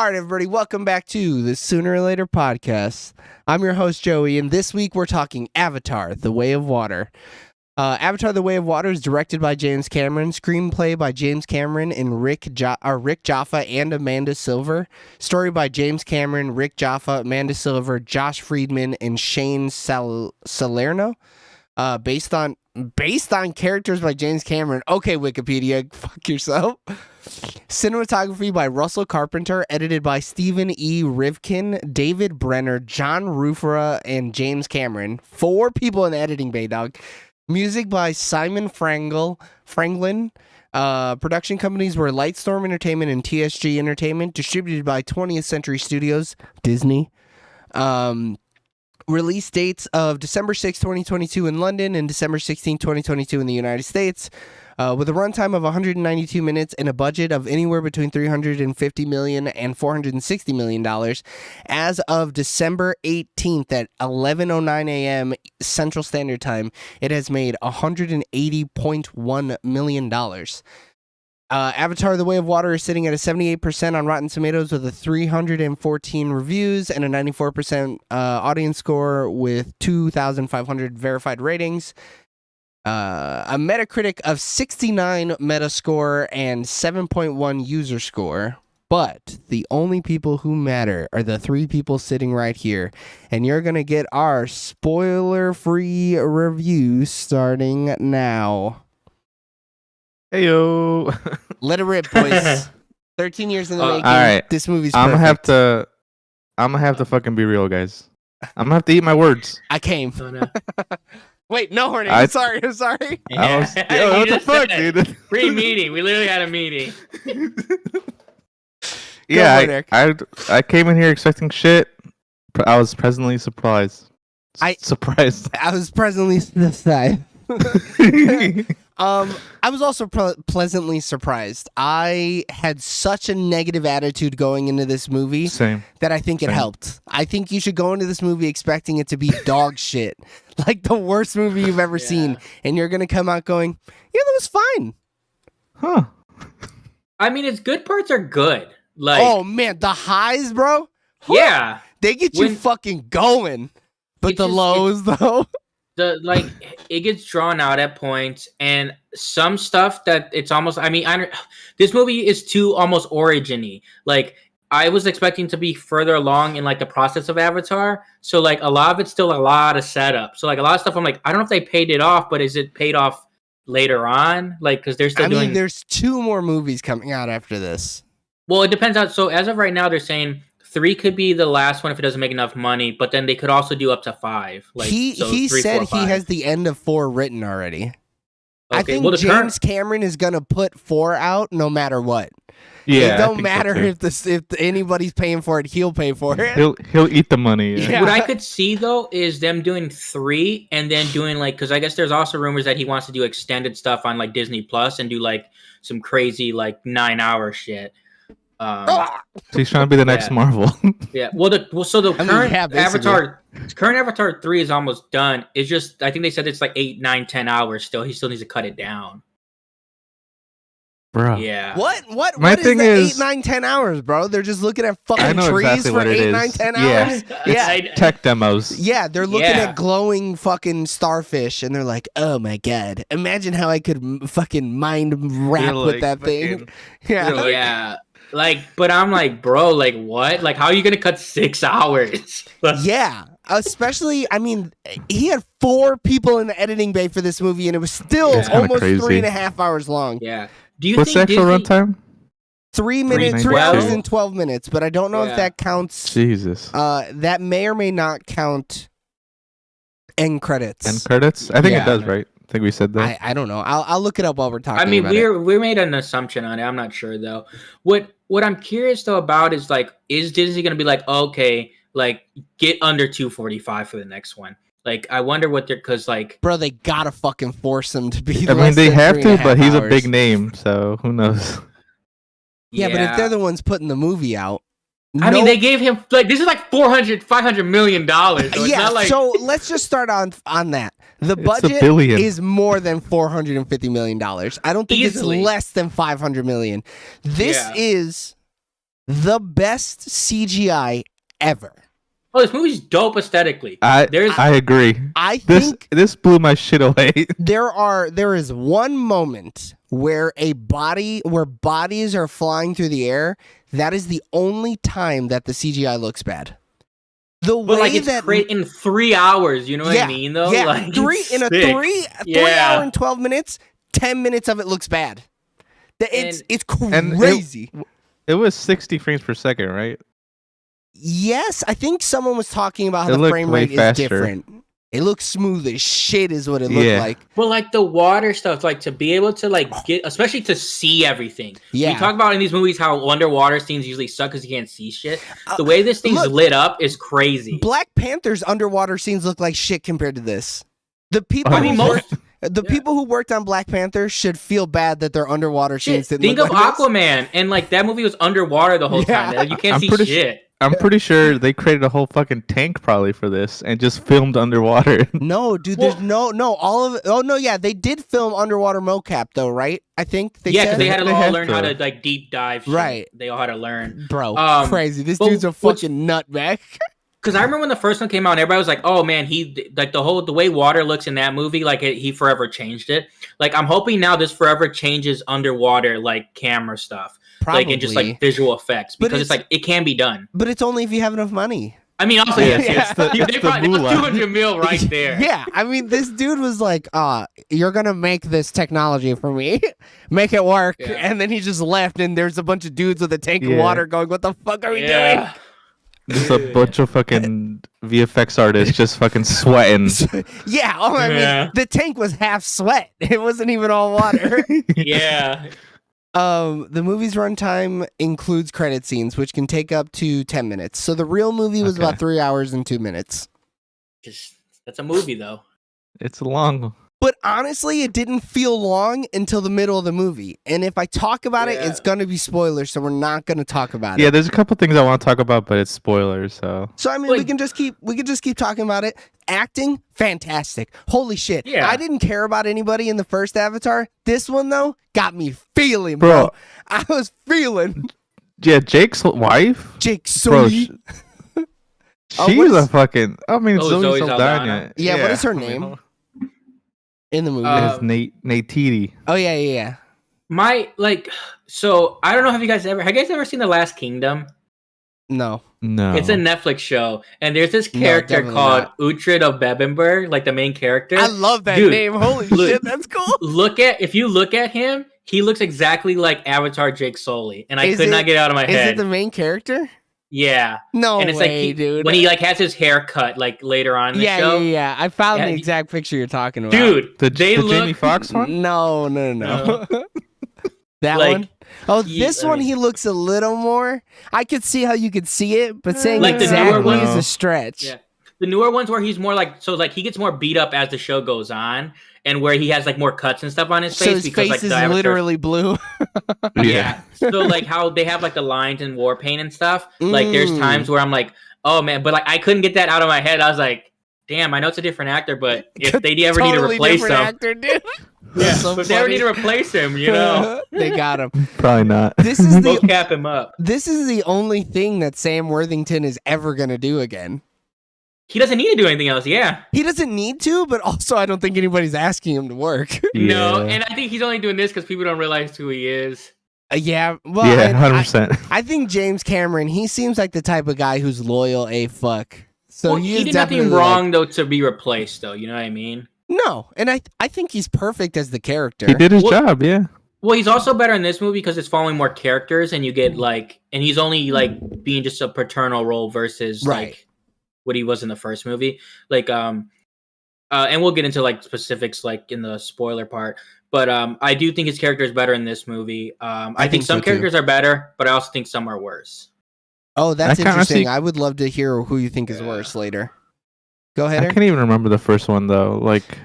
All right, everybody, welcome back to the Sooner or Later podcast. I'm your host, Joey, and this week we're talking Avatar, The Way of Water. Avatar, The Way of Water is directed by James Cameron, screenplay by James Cameron and Rick Jaffa and Amanda Silver, story by James Cameron, Rick Jaffa, Amanda Silver, Josh Friedman, and Shane Salerno, based on characters by James Cameron. Okay, Wikipedia, fuck yourself. Cinematography by Russell Carpenter, edited by Stephen E. Rivkin, David Brenner, John Rufera, and James Cameron. 4 people in the editing bay, dog. Music by Simon Franklin. Production companies were Lightstorm Entertainment and TSG Entertainment. Distributed by 20th Century Studios, Disney. Release dates of December 6, 2022 in London and December 16, 2022 in the United States. With a runtime of 192 minutes and a budget of anywhere between $350 million and $460 million. As of December 18th at 11:09 a.m. Central Standard Time, it has made $180.1 million. Avatar: The Way of Water is sitting at a 78% on Rotten Tomatoes with a 314 reviews and a 94% audience score with 2,500 verified ratings. A Metacritic of 69 Metascore and 7.1 user score. But the only people who matter are the 3 people sitting right here. And you're going to get our spoiler-free review starting now. Heyo. Let it rip, boys. 13 years in the making. All right. This movie's I'm perfect. gonna have to fucking be real, guys. I'm gonna have to eat my words. I came. Oh, no. Wait, no, Hornet. I- I'm sorry. Yo, You what the just fuck, said it. dude? Pre-meeting. We literally had a meeting. Yeah, for it, I came in here expecting shit. I was pleasantly surprised. Surprised. I was presently surprised. I was also pleasantly surprised. I had such a negative attitude going into this movie Same. that I think it Same. helped. I think you should go into this movie expecting it to be dog shit, like the worst movie you've ever seen, and you're gonna come out going, "Yeah, that was fine." Huh. I mean, its good parts are good. Like, Oh man, the highs, bro. yeah, They get you When- fucking going, but It the just- lows though. it gets drawn out at points, and some stuff that it's almost. I mean, this movie is too almost origin-y. Like, I was expecting to be further along in like the process of Avatar, so like a lot of it's still a lot of setup. So like a lot of stuff, I'm like, I don't know if they paid it off, but is it paid off later on? Like, because they're still I doing. mean, there's 2 more movies coming out after this. Well, it depends on. So as of right now, they're saying 3 could be the last one if it doesn't make enough money, but then they could also do up to 5. Like he so he 3, said 4, he 5. has the end of 4 written already. I Okay, think well, the James Cameron is gonna put 4 out no matter what. Yeah. It I don't think so, matter too. if anybody's paying for it, he'll pay for it. He'll eat the money. Yeah. Yeah. What I could see though is them doing 3 and then doing like, because I guess there's also rumors that he wants to do extended stuff on like Disney Plus and do like some crazy like 9-hour shit. So he's trying to be the next Yeah. Marvel. Yeah. Well, the mean, current yeah, basically. Avatar 3 is almost done. It's just I think they said it's like 8, 9, 10 hours still. He still needs to cut it down. Bro. Yeah. What My what is thing the is- 8, 9, 10 hours, bro? They're just looking at I fucking know trees exactly for what it 8, is. 9, 10 Yeah. hours. Yeah. Tech demos. Yeah, they're looking Yeah. at glowing fucking starfish, and they're like, "Oh my god! Imagine how I could fucking mind rap You're with like that thing." fucking- Yeah, you're like- Yeah. Like, but I'm like, bro, like what? Like, how are you gonna cut 6 hours? yeah. Especially, I mean, he had 4 people in the editing bay for this movie, and it was still It's kinda almost crazy. 3.5 hours long. Yeah. Do you What's the think actual Disney? runtime? 3 minutes, 3 3:12? hours and 12 minutes, but I don't know if Yeah. that counts. Jesus. That may or may not count end credits. End credits? I think Yeah. it does, right? I think we said that. I don't know. I'll look it up while we're talking. I mean, about it. we made an assumption on it. I'm not sure though. What I'm curious though about is like, is Disney gonna be like, okay, like get under 245 for the next one? Like, I wonder what they're because like, Bro, they gotta fucking force him to be. I mean, less they than have to, 3.5 but he's a hours. big name, so who knows? Yeah, but if they're the ones putting the movie out, I mean, they gave him like this is like 500 million dollars. So it's yeah. not like, So let's just start on that. The It's a budget billion. is more than $450 million. I don't think Easily. it's less than $500 million. This Yeah. is the best CGI ever. Oh, this movie's dope aesthetically. I agree. I think This blew my shit away. there is one moment where bodies are flying through the air. That is the only time that the CGI looks bad. The But way like it's that great in 3 hours, you know what I mean? Though, yeah, like, three it's in a sick. 3 hour and 12 minutes, 10 minutes of it looks bad. It's crazy. It was 60 frames per second, right? Yes, I think someone was talking about It how the looked frame way rate is faster. different. It looks smooth as shit, is what it looked Yeah. like. But like the water stuff, like to be able to like get, especially to see everything. Yeah. We talk about in these movies how underwater scenes usually suck because you can't see shit. The way this thing's look, lit up is crazy. Black Panther's underwater scenes look like shit compared to this. The people, I mean, who most- worked, people who worked on Black Panther should feel bad that their underwater Shit, scenes didn't think look of like this. Aquaman, and like that movie was underwater the whole time. Yeah. You can't I'm see pretty shit. I'm pretty sure they created a whole fucking tank probably for this and just filmed underwater. No, dude, Well- there's no all of it. Oh no, yeah, they did film underwater mocap though, right? I think they Yeah, said. because they had to They all had learn how to. to like deep dive. Shit. Right. They all had to learn. Bro, crazy. This but dude's a what's- fucking nutbag. Because I remember when the first one came out, and everybody was like, "Oh man, he like the way water looks in that movie, like he forever changed it." Like I'm hoping now this forever changes underwater like camera stuff, Probably. like and just like visual effects But because it's like it can be done. But it's only if you have enough money. I mean, also Yes, yes, it's the- they it's the probably moolah. 200 mil right there. Yeah, I mean, this dude was like, you're gonna make this technology for me, make it work, Yeah. and then he just left, and there's a bunch of dudes with a tank of Yeah. water going, "What the fuck are we Yeah. Just a bunch of fucking VFX artists just fucking sweating. doing?" Yeah, I mean, Yeah. the tank was half sweat; it wasn't even all water. Yeah. The movie's runtime includes credit scenes, which can take up to 10 minutes. So the real movie was Okay. about 3 hours and 2 minutes. Just that's a movie though. It's long. But honestly, it didn't feel long until the middle of the movie. And if I talk about it, Yeah. it's going to be spoilers, so we're not going to talk about Yeah, it. there's a couple things I want to talk about, but it's spoilers, so. So I mean, we Like- can just keep talking about it. Acting, fantastic. Holy shit. Yeah. I didn't care about anybody in the first Avatar. This one though got me feeling, Bro. bro. I was feeling Yeah, Jake's wife? Jake Bro, Sully. Oh, she's what a is- fucking. I mean, Oh, Zoe Zoe Saldana. Yeah, what is her I mean, name? In the movie. Uh, It's Nate Titi. Oh yeah. My like, so I don't know. Have you guys ever seen The Last Kingdom? No. No. It's a Netflix show, and there's this No, character definitely called not. Uhtred of Bebbanburg, like the main character. I love that Dude, name. Holy look- shit, that's cool. If you look at him, he looks exactly like Avatar Jake Sully, and I Is could not it- get it out of my Is head. it the main character? Yeah, No and it's way, like dude. when he like has his hair cut like later on in the yeah, show. yeah. I found Yeah, the you- exact picture you're talking about. Dude, the they look Jamie Foxx one? No. That Like, one? Oh, ye- this I one mean- he looks a little more. I could see how you could see it, but saying Like the newer exactly is ones? a stretch. Yeah. The newer ones where he's more like he gets more beat up as the show goes on, and where he has like more cuts and stuff on his face So his because face like is the Avatar- literally blue. Yeah. So like how they have like the lines in war paint and stuff. Like there's Mm. times where I'm like, oh man, but like I couldn't get that out of my head. I was like, damn, I know it's a different actor, but if they ever need to Totally replace different him, actor, dude. yeah, That's so but if they ever funny. need to replace him, you know, they got him. Probably not. This is we'll the cap him up. this is the only thing that Sam Worthington is ever gonna do again. He doesn't need to do anything else. Yeah. He doesn't need to, but also I don't think anybody's asking him to work. No, Yeah. and I think he's only doing this because people don't realize who he is. Yeah, well, Yeah, and 100%. I think James Cameron, he seems like the type of guy who's loyal a fuck. So Well, he, he is did nothing definitely wrong though to be replaced, though. You know what I mean? no, and I think he's perfect as the character. He did his Well- job, yeah. Well, he's also better in this movie because it's following more characters, and you get like, and he's only like being just a paternal role versus Right. like what he was in the first movie. Like, and we'll get into like specifics like in the spoiler part. But I do think his character is better in this movie. I think think so, some too. characters are better, but I also think some are worse. Oh, that's I kinda interesting. see- I would love to hear who you think is Yeah. worse later. Go ahead. I Eric. can't even remember the first one, though. Like,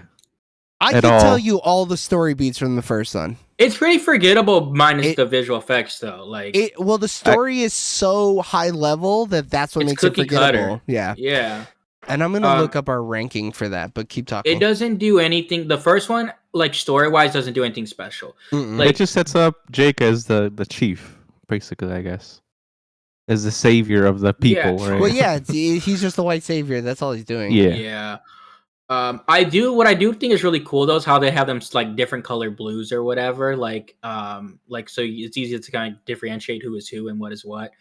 I at can tell all. you all the story beats from the first one. It's pretty forgettable, minus It- the visual effects, though. Like, Well, the story is so high level that's what It's makes it cookie forgettable. cutter. Yeah, yeah. and I'm gonna Um, look up our ranking for that, but keep talking. It doesn't do anything. The first one, like story wise, doesn't do anything special. Mm-mm. like- it just sets up Jake as the chief, basically, I guess. is the savior of the people, Yeah. right? Well, yeah, he's just the white savior. That's all he's doing. Yeah. Yeah. What I do think is really cool though is how they have them like different color blues or whatever, like so it's easy to kind of differentiate who is who and what is what.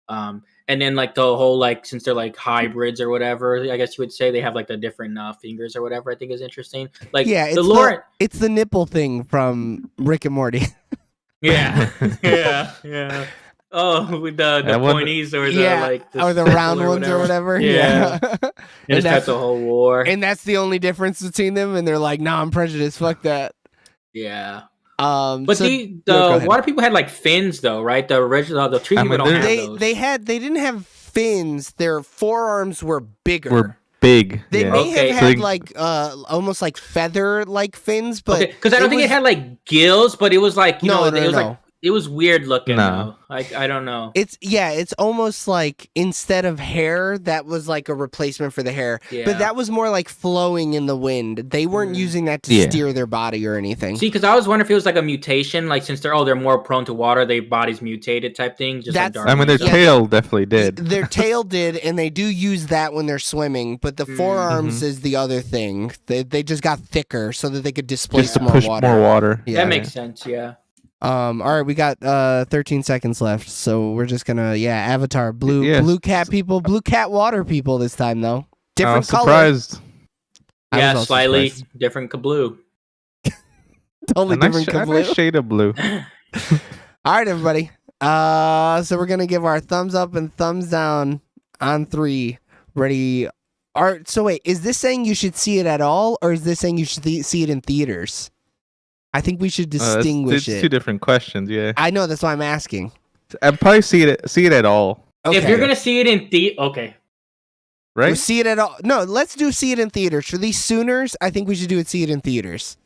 And then like the whole like since they're like hybrids or whatever, I guess you would say they have like the different fingers or whatever. I think is interesting. Like Yeah, the lore. it's the nipple thing from Rick and Morty. Yeah, yeah. Oh, with the pointies or the like or the round ones or whatever. Yeah. And And that's the whole war. And that's the only difference between them. And they're like, "Nah, I'm prejudiced. Fuck that." Yeah. But So, the water people had like fins though, right? The original, the tree people don't have those. They didn't have fins. Their forearms were bigger. Were big. They yeah. may have Okay. had like almost like feather like fins, but Because I don't think it had like gills, but it was like it was no. like it was weird looking. No. Though. I don't know. It's almost like instead of hair, that was like a replacement for the hair. Yeah. But that was more like flowing in the wind. They weren't using that to Yeah. steer their body or anything. See, because I was wondering if it was like a mutation, like since they're more prone to water, their bodies mutated type thing. Just like That's- I mean, their Darwin. tail definitely did. Their tail did, and they do use that when they're swimming. But the forearms is the other thing. They just got thicker so that they could displace Just to more push water. more water. Yeah. That makes sense. Yeah. All right, we got 13 seconds left, so we're just gonna Avatar Yes. blue cat people, blue cat water people this time though. I Different was color. surprised. I was Yeah, also slightly surprised. different kabloo. Totally A nice, different a nice blue. shade of blue. All right, everybody. So we're gonna give our thumbs up and thumbs down on 3. Ready? All right. So wait, is this saying you should see it at all, or is this saying you should see it in theaters? I think we should distinguish it's it. two different questions. Yeah, I know, that's why I'm asking. I'd probably see it at all. Okay. If you're gonna see it in okay. Right? We'll see it at all. No, let's do see it in theaters. For these Sooners, I think we should do it see it in theaters.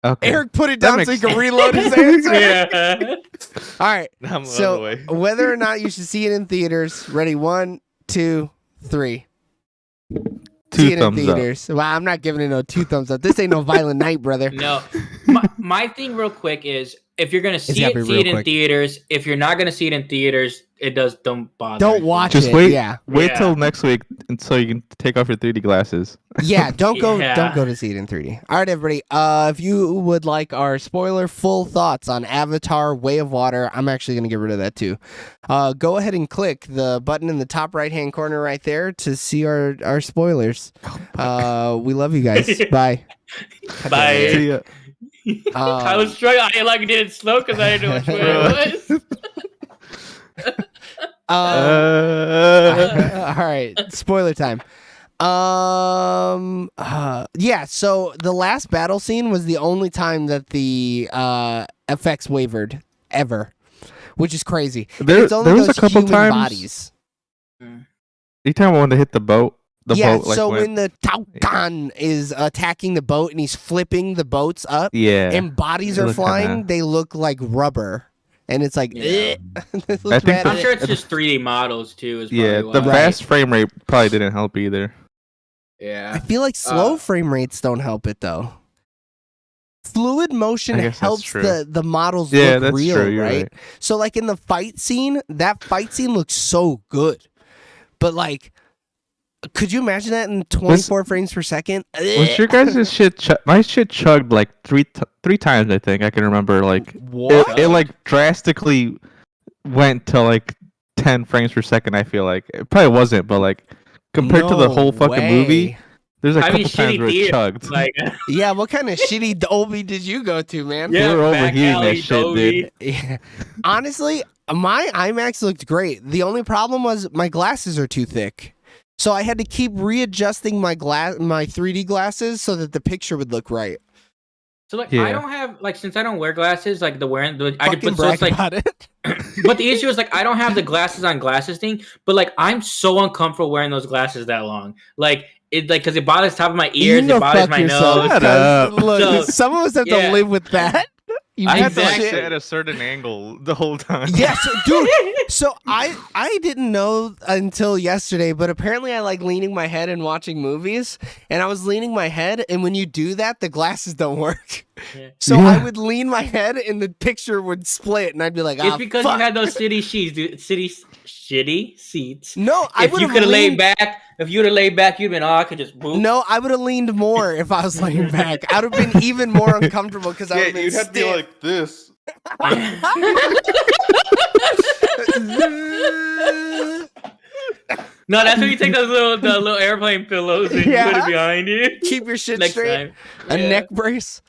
Okay. Eric put it That down so he makes can reload his answer. Yeah. All right. I'm on the So way. whether or not you should see it in theaters, ready? 1, 2, 3. See Two it in thumbs up. theaters. Well, I'm not giving it no 2 thumbs up. This ain't no Violent Night, brother. No, my thing real quick is if you're gonna see gotta it, be see real it in quick. theaters. If you're not gonna see it in theaters, don't bother. Don't watch Just it. wait. Yeah. Wait Yeah. till next week until you can take off your 3D glasses. Yeah, don't go Yeah. to see it in 3D. All right, everybody. If you would like our spoiler full thoughts on Avatar Way of Water, I'm actually going to get rid of that too. Go ahead and click the button in the top right-hand corner right there to see our spoilers. We love you guys. Bye. Bye. See ya. I was struggling. I like did it slow because I didn't know which way it was. All right, spoiler time. Yeah, so the last battle scene was the only time that the effects wavered ever, which is crazy. There It's only was a those couple human times. bodies. Anytime I wanted to hit the boat, Yeah, boat like so went- when the Taukan is attacking the boat and he's flipping the boats up yeah, and bodies They are look flying, kinda- they look like rubber. And it's like, Yeah. This looks I think bad. I'm sure it's just 3D models too. Is yeah, probably the why. fast frame rate probably didn't help either. I Yeah. feel like slow frame rates don't help it though. Fluid motion I guess that's helps true. the models Yeah, look that's real, true. You're right? right. So like in the fight scene, that fight scene looks so good. But like, could you imagine that in 24 frames per second? Was your guys' shit? My shit chugged like three times. I think I can remember. Like What? it like drastically went to like 10 frames per second. I feel like it probably wasn't, but like compared to the No whole fucking way. movie, there's a I mean, couple times shitty where it theater, chugged. Like, Yeah, what kind of shitty Dolby did you go to, man? Yeah. were back overheating that alley, shit, Dolby. Yeah. Honestly, my IMAX looked great. The only problem was my glasses are too thick. So I had to keep readjusting my 3D glasses so that the picture would look right. So like Yeah. I don't have like since I don't wear glasses like I Fucking could but so brag it's like about it. but the issue is like I don't have the glasses on glasses thing but like I'm so uncomfortable wearing those glasses that long like it like because it bothers the top of my ears You it go bothers fuck my yourself, nose 'cause Shut up. Look, So, some of us have yeah. to live with that. You I got had to the like shit. sit at a certain angle the whole time. Yes, dude. So I didn't know until yesterday, but apparently I like leaning my head and watching movies, and I was leaning my head, and when you do that, the glasses don't work. Yeah. So Yeah. I would lean my head, and the picture would split, and I'd be like, It's because fuck. you had those shitty sheets, dude. Shitty seats. No, I If would you have could have laid leaned. back, you'd have been, I could just boop. No, I would have leaned more if I was laying back. I'd have been even more uncomfortable because I would have been stiff. this. No, that's when you take those the little airplane pillows and Yeah. you put it behind you. Keep your shit Next straight. time. A Yeah. neck brace.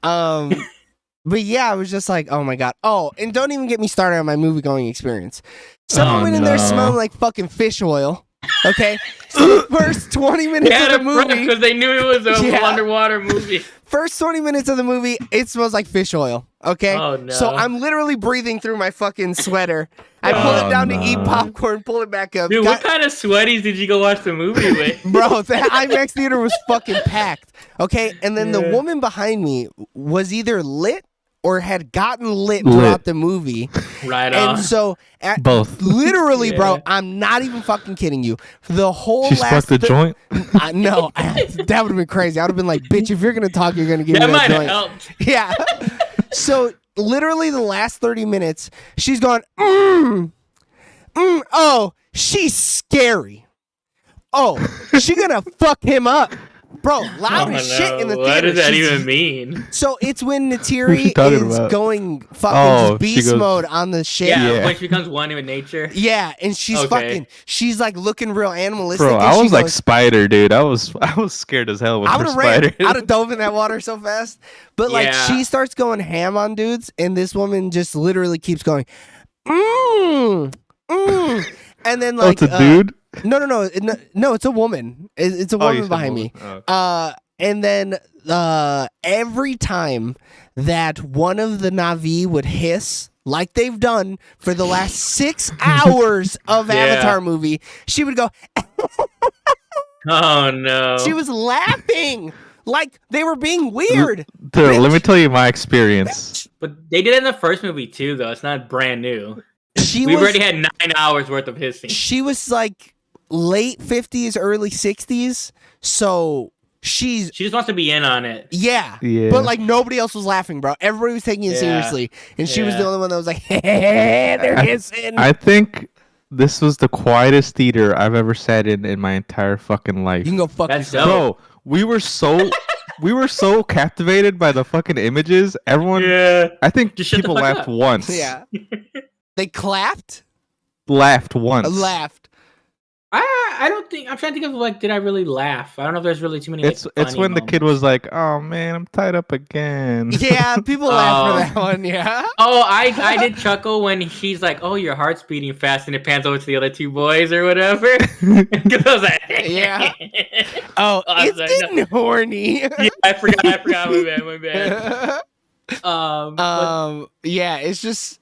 But yeah, I was just like, oh my god. Oh, and don't even get me started on my movie going experience. Someone Oh, went in there no. smelling like fucking fish oil. Okay, so the first 20 They minutes had of a the front movie, because they knew it was a Yeah. full underwater movie. first 20 minutes of the movie, it smells like fish oil. Okay, Oh, no. so I'm literally breathing through my fucking sweater. I pull it Oh, down to eat no. popcorn, pull it back up. Dude, Got- what kind of sweaties did you go watch the movie with? Bro, the IMAX theater was fucking packed. Okay, and then the Yeah. woman behind me was either lit or had gotten lit Lit. throughout the movie. Right on. And so, Both. literally, bro, Yeah. I'm not even fucking kidding you. The whole She last sparked the joint. no, that would have been crazy. I would have been like, bitch, if you're gonna talk, you're gonna give that me might that have joint. helped. Yeah. So literally the last 30 minutes, she's going, oh, she's scary. Oh, she gonna fuck him up. Bro, loud Oh, as shit in the no. theater. What does that She's- even mean? So it's when Who's she Natiri talking is about? going fucking Oh, just she beast goes- mode on the ship. Yeah, Yeah. when she becomes one with nature. Yeah, and she's Okay. fucking, she's like looking real animalistic. Bro, and I she was like goes, Spider, dude. I was scared as hell with I her would have ran. spider. I'd have dove in that water so fast. But like Yeah. she starts going ham on dudes, and this woman just literally keeps going, and then Oh, like it's a dude. no, it's a woman. It's a Oh, you woman said behind woman. me. Oh. And then every time that one of the Na'vi would hiss, like they've done for the last 6 hours of Yeah. Avatar movie, she would go. Oh no. She was laughing like they were being weird. Dude, let me tell you my experience. But they did it in the first movie too, though. It's not brand new. She We've was already had 9 hours worth of hissing. she was like late 50s, early 60s. So she's She just wants to be in on it. yeah. Yeah. But like nobody else was laughing, bro. Everybody was taking it Yeah. seriously. And she was the Yeah. only one that was like, hey, they're I- hissing. I think this was the quietest theater I've ever sat in my entire fucking life. You can go fuck That's yourself. dope. Bro, we were so captivated by the fucking images. Everyone, Yeah. I think Just shut the people fuck laughed up. once. Yeah. They clapped, Laughed once. laughed. I don't think I'm trying to think of like, did I really laugh? I don't know if there's really too many. Like, It's funny when the kid moments. was like, "Oh man, I'm tied up again." Yeah, people laughed for Oh. that one. Yeah. Oh, I did chuckle when she's like, "Oh, your heart's beating fast," and it pans over to the other two boys or whatever. 'Cause I was like, Yeah. Oh, I was it's like, getting horny. Yeah, I forgot. My bad. But Yeah, it's just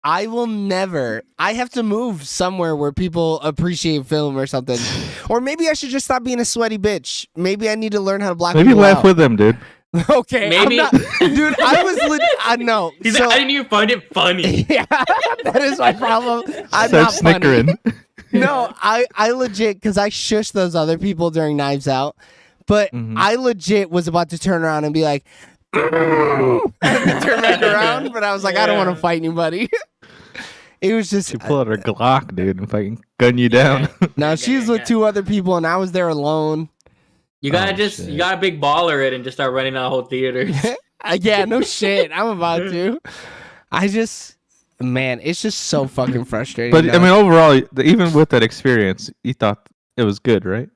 I will never. I have to move somewhere where people appreciate film or something. Or maybe I should just stop being a sweaty bitch. Maybe I need to learn how to block Maybe people laugh out. with them, dude. Okay, Maybe- I'm not, dude. I was I know. he's So, like, I didn't even find it funny. yeah, that is my problem. I'm Start not funny. snickering. No, I legit because I shushed those other people during Knives Out, but Mhm. I legit was about to turn around and be like, and then turn back around, but I was like, I don't want to Yeah. fight anybody. It was just She pull out her Glock, dude, and fucking gun you down. now she's with two other people and I was there alone. You gotta Oh, just shit. you gotta big baller it and just start running the whole theater. Yeah, no shit. I'm about to. I just, man, it's just so fucking frustrating. But I now. mean, overall, even with that experience, you thought it was good, right?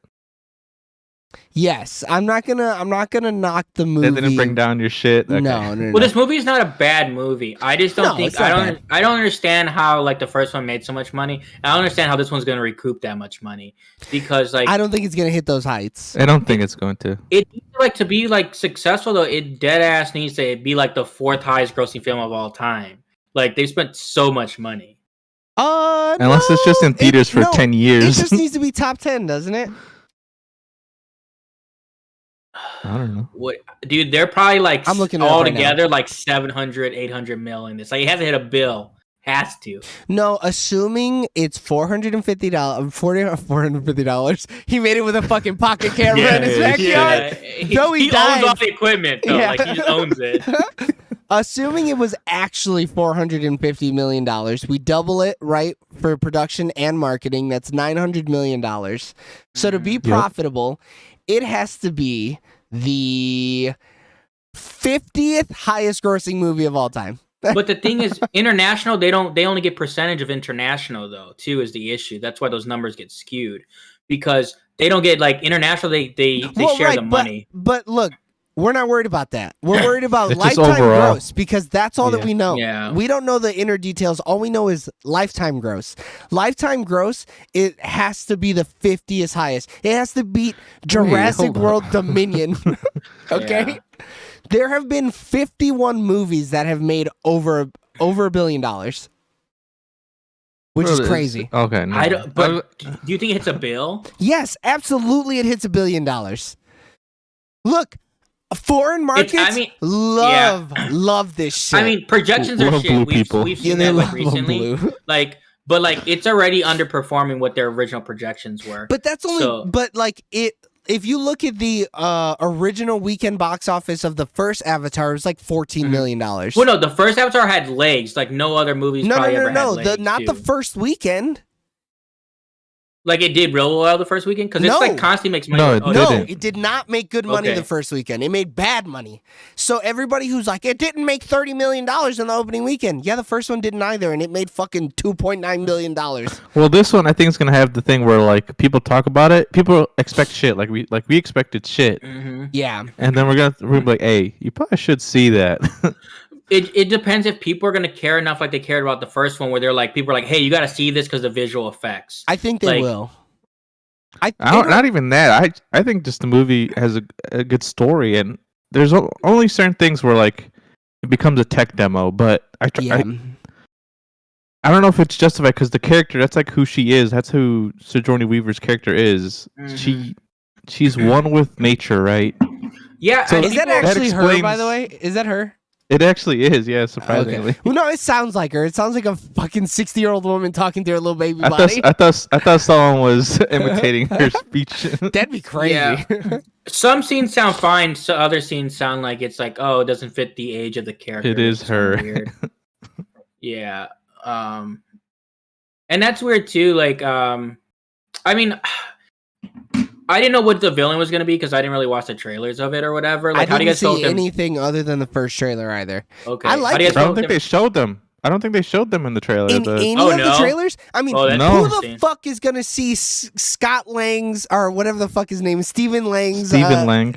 yes, I'm not gonna knock the movie. It didn't bring down your shit. Okay. No. Well, this movie is not a bad movie. I just don't No, think it's not bad. I don't understand how like the first one made so much money. I don't understand how this one's gonna recoup that much money because like I don't think it's gonna hit those heights. I don't think it's going to. it like to be like successful though. It dead ass needs to be like the fourth highest grossing film of all time. Like they've spent so much money. Unless it's just in no, theaters for 10 It years. just needs to be top 10, doesn't it? I don't know. What, dude? They're probably like I'm looking it up all right now. together like 700, 800 mil in this. Like, he hasn't hit a bill. Has to. No, assuming it's $450, $450. He made it with a fucking pocket camera in his backyard. No, he owns died. all the equipment though. Yeah. Like, he just owns it. Assuming it was actually $450 million, we double it, right, for production and marketing. That's $900 million. So to be profitable, it has to be the 50th highest grossing movie of all time. But the thing is, international, they only get percentage of international though, too, is the issue. That's why those numbers get skewed. Because they don't get like international, they share the money. But look, we're not worried about that. We're worried about It's just lifetime overall. gross because that's all that we know. Yeah. We don't know the inner details. All we know is lifetime gross. Lifetime gross, it has to be the 50th highest. It has to beat Jurassic hold on. World Dominion. Okay? Yeah. There have been 51 movies that have made over $1 billion. Which Bro, is it's- crazy. Okay, no. I don't, but do you think it's a bill? Yes, absolutely it hits $1 billion. Look, foreign markets love this shit. I mean, projections are Love shit. blue We've people. seen they that like love recently. blue. But it's already underperforming what their original projections were. But that's only So- but like it if you look at the original weekend box office of the first Avatar, it was like $14 million. well, no, the first Avatar had legs, like no other movies probably ever had legs. Not the too. first weekend. Like, it did real well the first weekend because No. it's like constantly makes money. No, it Oh, No, didn't. it did not make good money Okay. the first weekend. It made bad money. So everybody who's like, it didn't make $30 million in the opening weekend. Yeah, the first one didn't either, and it made fucking $2.9 million. Well, this one I think is gonna have the thing where like people talk about it, people expect shit, like we expected shit, Mhm. Yeah. and then we're gonna be like, hey, you probably should see that. It depends if people are gonna care enough, like they cared about the first one, where they're like, people are like, hey, you got to see this because of visual effects. I think they Like- will. Not even that. I think just the movie has a good story, and there's only certain things where like it becomes a tech demo. But I don't know if it's justified because the character, that's like who she is. That's who Sigourney Weaver's character is. Mhm. She's one with nature, right? Yeah, So and Is that people- actually her, by explains- the way? Is that her? It actually is, yeah, surprisingly. Well, no, it sounds like her. It sounds like a fucking 60-year-old woman talking to her little baby body. I thought someone was imitating her speech. That'd be crazy. Yeah. some scenes sound fine, so other scenes sound like it's like, oh, it doesn't fit the age of the character. It is which kinda her. Weird. Yeah. And that's weird too. Like, I mean, I didn't know what the villain was gonna be because I didn't really watch the trailers of it or whatever. Like, I how do you didn't guys feel see with them? anything other than the first trailer either. Okay. I like How do you it. guys I feel don't with think they showed them. I don't think they showed them in the trailer. In the- any Oh, of the no? trailers? I mean, Oh, that's No. who the interesting. fuck is gonna see Scott Lang's or whatever the fuck his name is, Stephen Lang's Stephen Lang.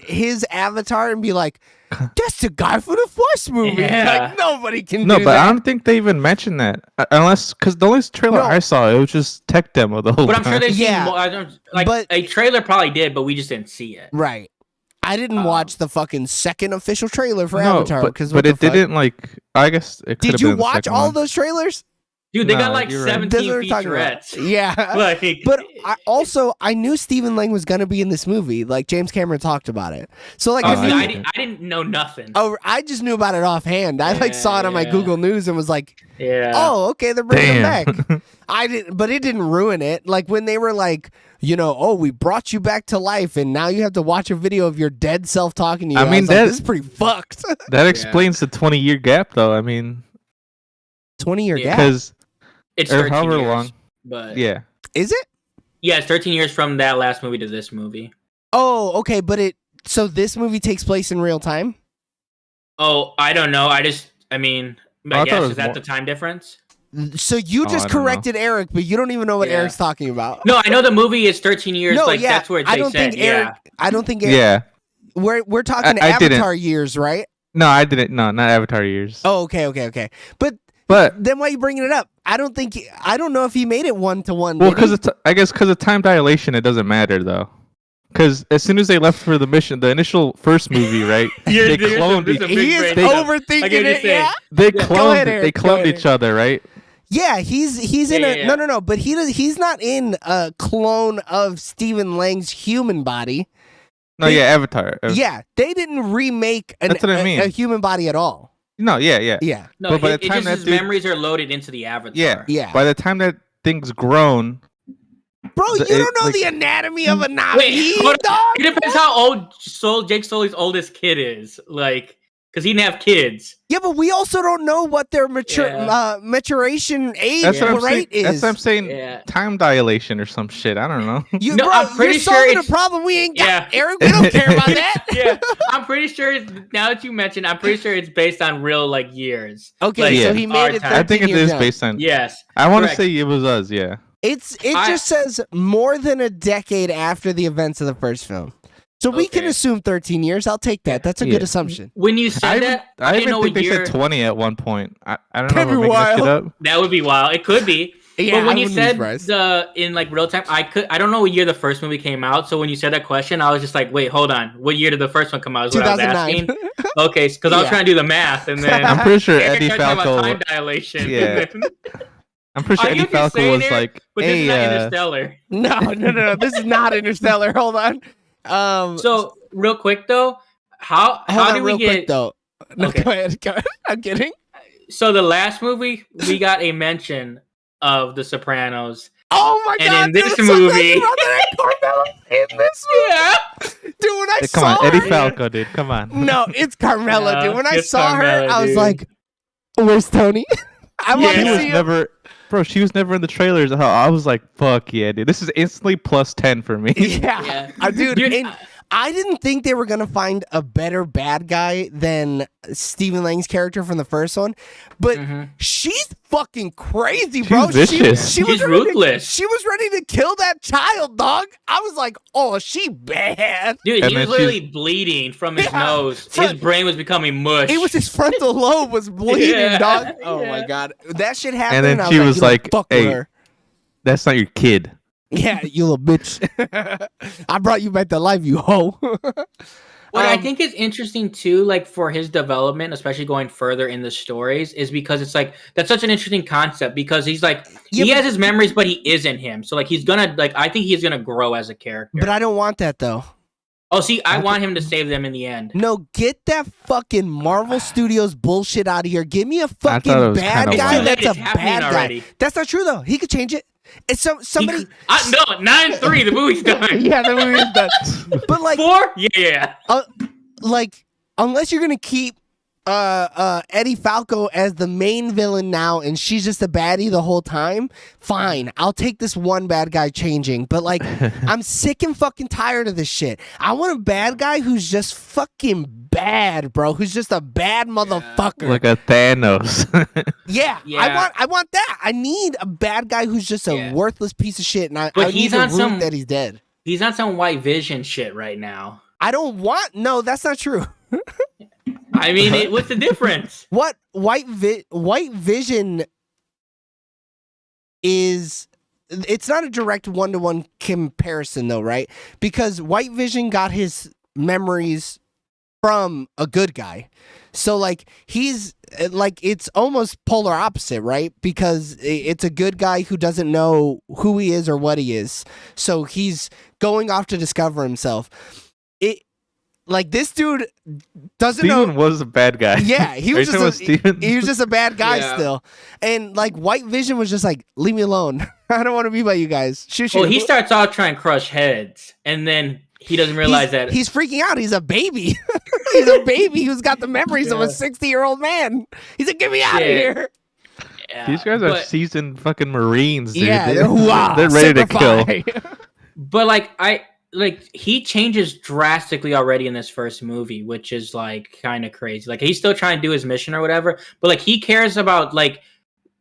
his avatar and be like, that's the guy for the first movie. Yeah. Like nobody can No, do but that. I don't think they even mentioned that. Unless, because the only trailer No. I saw, it was just tech demo the whole But I'm time. sure they've seen Yeah. more. I don't like But- a trailer probably did, but we just didn't see it. Right. I didn't watch the fucking second official trailer for No, Avatar because but it didn't like. I guess it could Did have you been the watch second all one. of those trailers? Dude, they got No, like you're right. 17 That's what we're talking about. featurettes. Yeah. Like, But I knew Stephen Lang was gonna be in this movie. Like James Cameron talked about it. So like oh, I see, knew. I didn't know nothing. Oh, I just knew about it offhand. I like saw it on my Yeah. Google News and was like, Yeah. "Oh, okay, they're bringing Damn. him back." I didn't, but it didn't ruin it. Like when they were like, oh, we brought you back to life, and now you have to watch a video of your dead self talking to you. I mean, was like, that- this is pretty fucked. That explains the 20-year gap, though. I mean, 20-year Yeah. gap. because It's or 13 however years, long. But Yeah, Is it? yeah, it's 13 years from that last movie to this movie. Oh, okay, but so this movie takes place in real time. Oh, I don't know. I mean, I I thought it guess was is that more- the time difference? So you Oh, just I don't know. corrected Eric, but you don't even know what Yeah. Eric's talking about. No, I know the movie is 13 years. No, like yeah, that's where they I don't said. think Eric. I don't think Eric, yeah. we're talking I didn't. Avatar years, right? No, I didn't. No, not Avatar years. Oh, okay. But But then why are you bringing it up? I don't know if he made it 1-to-1. well, did he? because I guess because of time dilation, it doesn't matter though. Because as soon as they left for the mission, the initial first movie, right? they cloned each. he is brain stuff. overthinking I get what you're it. saying. Yeah. They Go cloned. ahead, Eric, They go cloned ahead. each other, right? Yeah, he's in Yeah. no, but he's not in a clone of Stephen Lang's human body. No, yeah, Avatar. Yeah, they didn't remake That's what I mean. a human body at all. No, yeah. Yeah, No, But by it the time just that his dude- memories are loaded into the avatar. Yeah. yeah. By the time that thing's grown, Bro, you it- don't know like- the anatomy of a Wait, Navi, hold on. dog. It depends how old Jake Sully's oldest kid is. Like, because he didn't have kids. Yeah, but we also don't know what their maturation age that's what I'm rate saying. is. That's what I'm saying. Yeah. Time dilation or some shit. I don't know. You, No, bro, I'm pretty you're sure solving a it's- problem we ain't got, Yeah. Eric. We don't care about that. Yeah, I'm pretty sure. Now that you mentioned, I'm pretty sure it's based on real like years. Okay, Like, so yeah. he our made it. time. 13 I think it years is young. based on. Yes. I want to correct. say it was us. Yeah. It just says more than a decade after the events of the first film. So we can Okay. assume 13 years. I'll take that. That's a Yeah. good assumption. When you said that, I didn't even know think what they year. said 20 at one point. I don't know That'd if I'm be making this shit wild. up. That would be wild. It could be. Yeah, But when I you wouldn't be said surprised. in like real time, I don't know what year the first movie came out. So when you said that question, I was just like, wait, hold on. What year did the first one come out? Is what I was 2009. asking. Okay, because I was Yeah. trying to do the math, and then I'm pretty sure Eric Eddie started talking about Falco. time dilation. Yeah. I'm pretty sure I Eddie get what you're Falco saying, was Eric, like, but this is hey, not Interstellar. No. This is not Interstellar. Hold on. So real quick though, how hold on did we real get? quick though. No, Okay. go ahead. Go ahead. I'm kidding. So the last movie we got a mention of The Sopranos. Oh my And god! in this dude, I'm so glad movie- you brought that up. Carmela's in this movie. Yeah. Dude, when I Hey, saw come on, her, Eddie Falco, dude. Come on. no, it's Carmela, No, dude. When I it's saw her, Carmela, I was dude. like, "Where's Tony?" I want Yeah. to She was see him. never, bro. She was never in the trailers. I was like, fuck yeah, dude. This is instantly plus 10 for me. Yeah, Yeah. dude. Dude, and I didn't think they were gonna find a better bad guy than Stephen Lang's character from the first one, but Mhm. she's fucking crazy, She's bro. vicious. She was She's ready to- ruthless. she was ready to kill that child, dog. I was like, "Oh, she bad." Dude, And he was then literally bleeding from his Yeah. nose. His brain was becoming mush. It was his frontal lobe was bleeding, Yeah, dog. Oh yeah. my god, that shit happened. then I she was "You don't like, fuck with "Hey." her." That's not your kid. Yeah, you little bitch. I brought you back to life, you hoe. What I Um, think is interesting too, like for his development, especially going further in the stories, is because it's like that's such an interesting concept because he's like Yeah, he but- has his memories, but he isn't him. So like he's gonna like I think he's gonna grow as a character. But I don't want that though. Oh, see, I want him to save them in the end. No, get that fucking Marvel Studios bullshit out of here. Give me a thought it fucking was bad kinda guy wild. that's a It's happening bad guy. already. That's not true though. He could change it. It's somebody. No, 9-3. The movie's done. Yeah, the movie's done. But like, 4? Yeah. like unless you're gonna keep Eddie Falco as the main villain now and she's just a baddie the whole time, fine, I'll take this one bad guy changing, but like I'm sick and fucking tired of this shit. I want a bad guy who's just fucking bad, bro, who's just a bad motherfucker. Like a Thanos. Yeah, Yeah. I want that. I need a bad guy who's just a Yeah. worthless piece of shit, and I But need he's to on root some- that he's dead. He's on some White Vision shit right now. I don't want. No, that's not true. I mean, what's the difference? What White Vision is? It's not a direct one-to-one comparison, though, right? Because White Vision got his memories from a good guy, so like he's like it's almost polar opposite, right? Because it's a good guy who doesn't know who he is or what he is, so he's going off to discover himself. It like this dude doesn't Steven know. was a bad guy. Yeah, he Are was you just talking about Steven? he was just a bad guy Yeah. still, and like White Vision was just like, leave me alone. I don't want to be by you guys. Shoot. Well, he starts out trying to crush heads, and then he doesn't realize that. He's freaking out. He's a baby. He's a baby who's got the memories of a Yeah. 60-year-old man. He's like, get me out of Shit. here. Yeah, These guys are but- seasoned fucking Marines, dude. Yeah, They're, they're ready to kill. But like he changes drastically already in this first movie, which is like kind of crazy. Like he's still trying to do his mission or whatever, but like he cares about like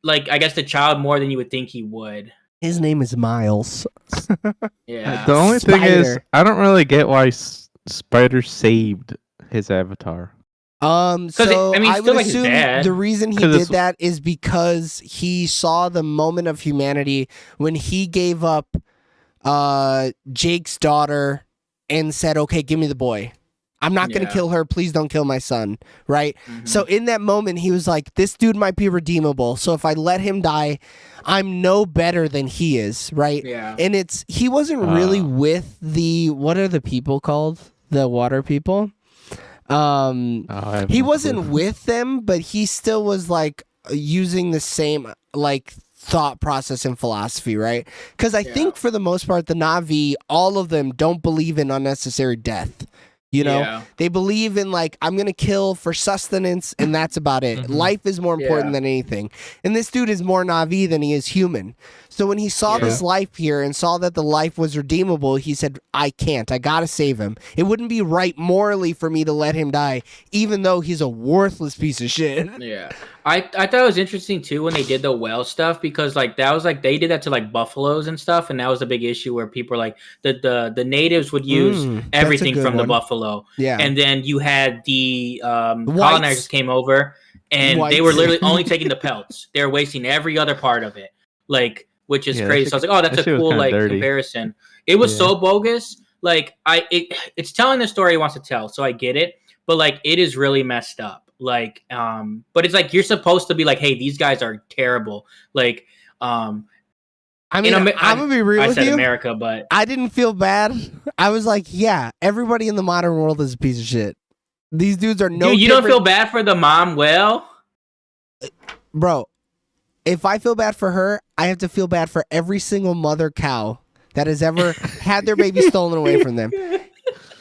I guess the child more than you would think he would. His name is Miles. Yeah. The only thing is, Spider. I don't really get why Spider saved his avatar. So I mean, I still would like his assume dad. the reason he 'Cause did it's- that is because he saw the moment of humanity when he gave up Jake's daughter and said, "Okay, give me the boy. I'm not going to Yeah. kill her. Please don't kill my son." Right? Mhm. So in that moment, he was like, "This dude might be redeemable. So if I let him die, I'm no better than he is." Right? yeah. And he wasn't really Ah. with the what are the people called? the water people. Oh, I have He no wasn't clue. with them, but he still was like using the same like thought process and philosophy, right? Because I think for the most part, the Na'vi, all of them don't believe in unnecessary death. You know, Yeah. they believe in like, I'm going to kill for sustenance and that's about it. Mhm. Life is more important Yeah. than anything. And this dude is more Na'vi than he is human. So when he saw Yeah. this life here and saw that the life was redeemable, he said, I can't. I got to save him. It wouldn't be right morally for me to let him die, even though he's a worthless piece of shit. Yeah. I thought it was interesting too when they did the whale stuff because like that was like they did that to like buffaloes and stuff, and that was a big issue where people like the natives would use That's a everything good from the one. buffalo. Yeah. And then you had the Whites. colonizers came over and they were Whites. literally only taking the pelts. They were wasting every other part of it. Like, which is Yeah, that crazy. shit- So I was like, oh, that's that a shit was cool kinda like dirty. comparison. It was Yeah. so bogus. Like it's telling the story it wants to tell, so I get it. But like it is really messed up. Like, but it's like you're supposed to be like, hey, these guys are terrible. Like, I mean, I'm I'm going to be real I with said you. America, but I didn't feel bad. I was like, yeah, everybody in the modern world is a piece of shit. These dudes are no dude, you don't feel different- bad for the mom? Well, Bro, if I feel bad for her, I have to feel bad for every single mother cow that has ever had their baby stolen away from them.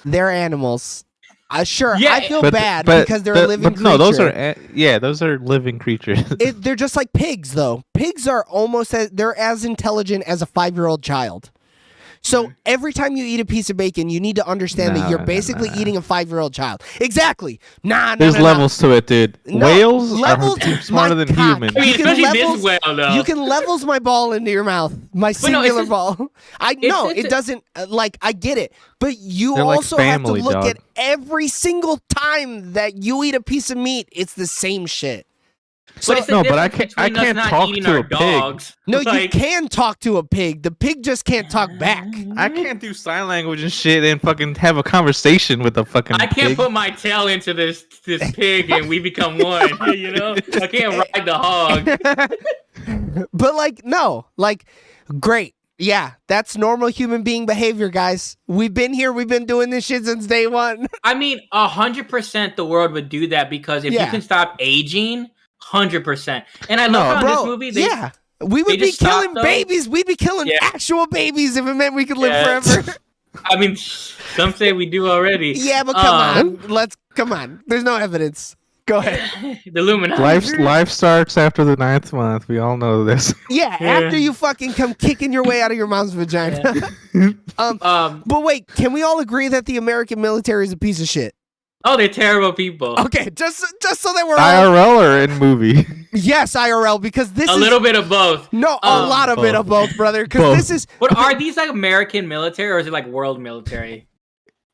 They're animals. Sure, Yeah, I feel But- bad but- because they're but- a living but creature. No, those are those are living creatures. They're just like pigs, though. Pigs are they're as intelligent as a 5-year-old child. So every time you eat a piece of bacon, you need to understand that Nah, you're nah, basically nah. eating a 5-year-old child. Exactly. Nah, There's levels to it, dude. No, Whales levels- are smarter my than cock. humans. I mean, You can especially levels- this whale though. You can levels my ball into your mouth, my But no, it's singular just- ball. I know it's it a- doesn't like I get it, but you They're like also have to family, look dog. at every single time that you eat a piece of meat. It's the same shit. But it's the No, but I difference can't- I between us can't not talk eating to our a pig. dogs. No, you Like, can talk to a pig. The pig just can't talk back. I can't do sign language and shit and fucking have a conversation with a fucking I can't pig. put my tail into this pig and we become one. You know, I can't ride the hog. But like, no, like, great. Yeah, that's normal human being behavior, guys. We've been here. We've been doing this shit since day one. I mean, 100% the world would do that because if Yeah. you can stop aging, 100%. And I love No, how in Bro, this movie, they, yeah. We would they be just stopped killing those. babies. We'd be killing Yeah. actual babies if it meant we could live Yeah. forever. I mean, some say we do already. Yeah, but come on. Come on. There's no evidence. Go ahead. The Illuminati. Life starts after the 9th month. We all know this. Yeah, Yeah. after you fucking come kicking your way out of your mom's vagina. But wait, can we all agree that the American military is a piece of shit? Oh, they're terrible people. Okay, just so that we're all IRL or in movie? yes, IRL, because this A is little bit of both. no a lot of it both. of both, brother. Because Both. this is But are these like American military or is it like world military?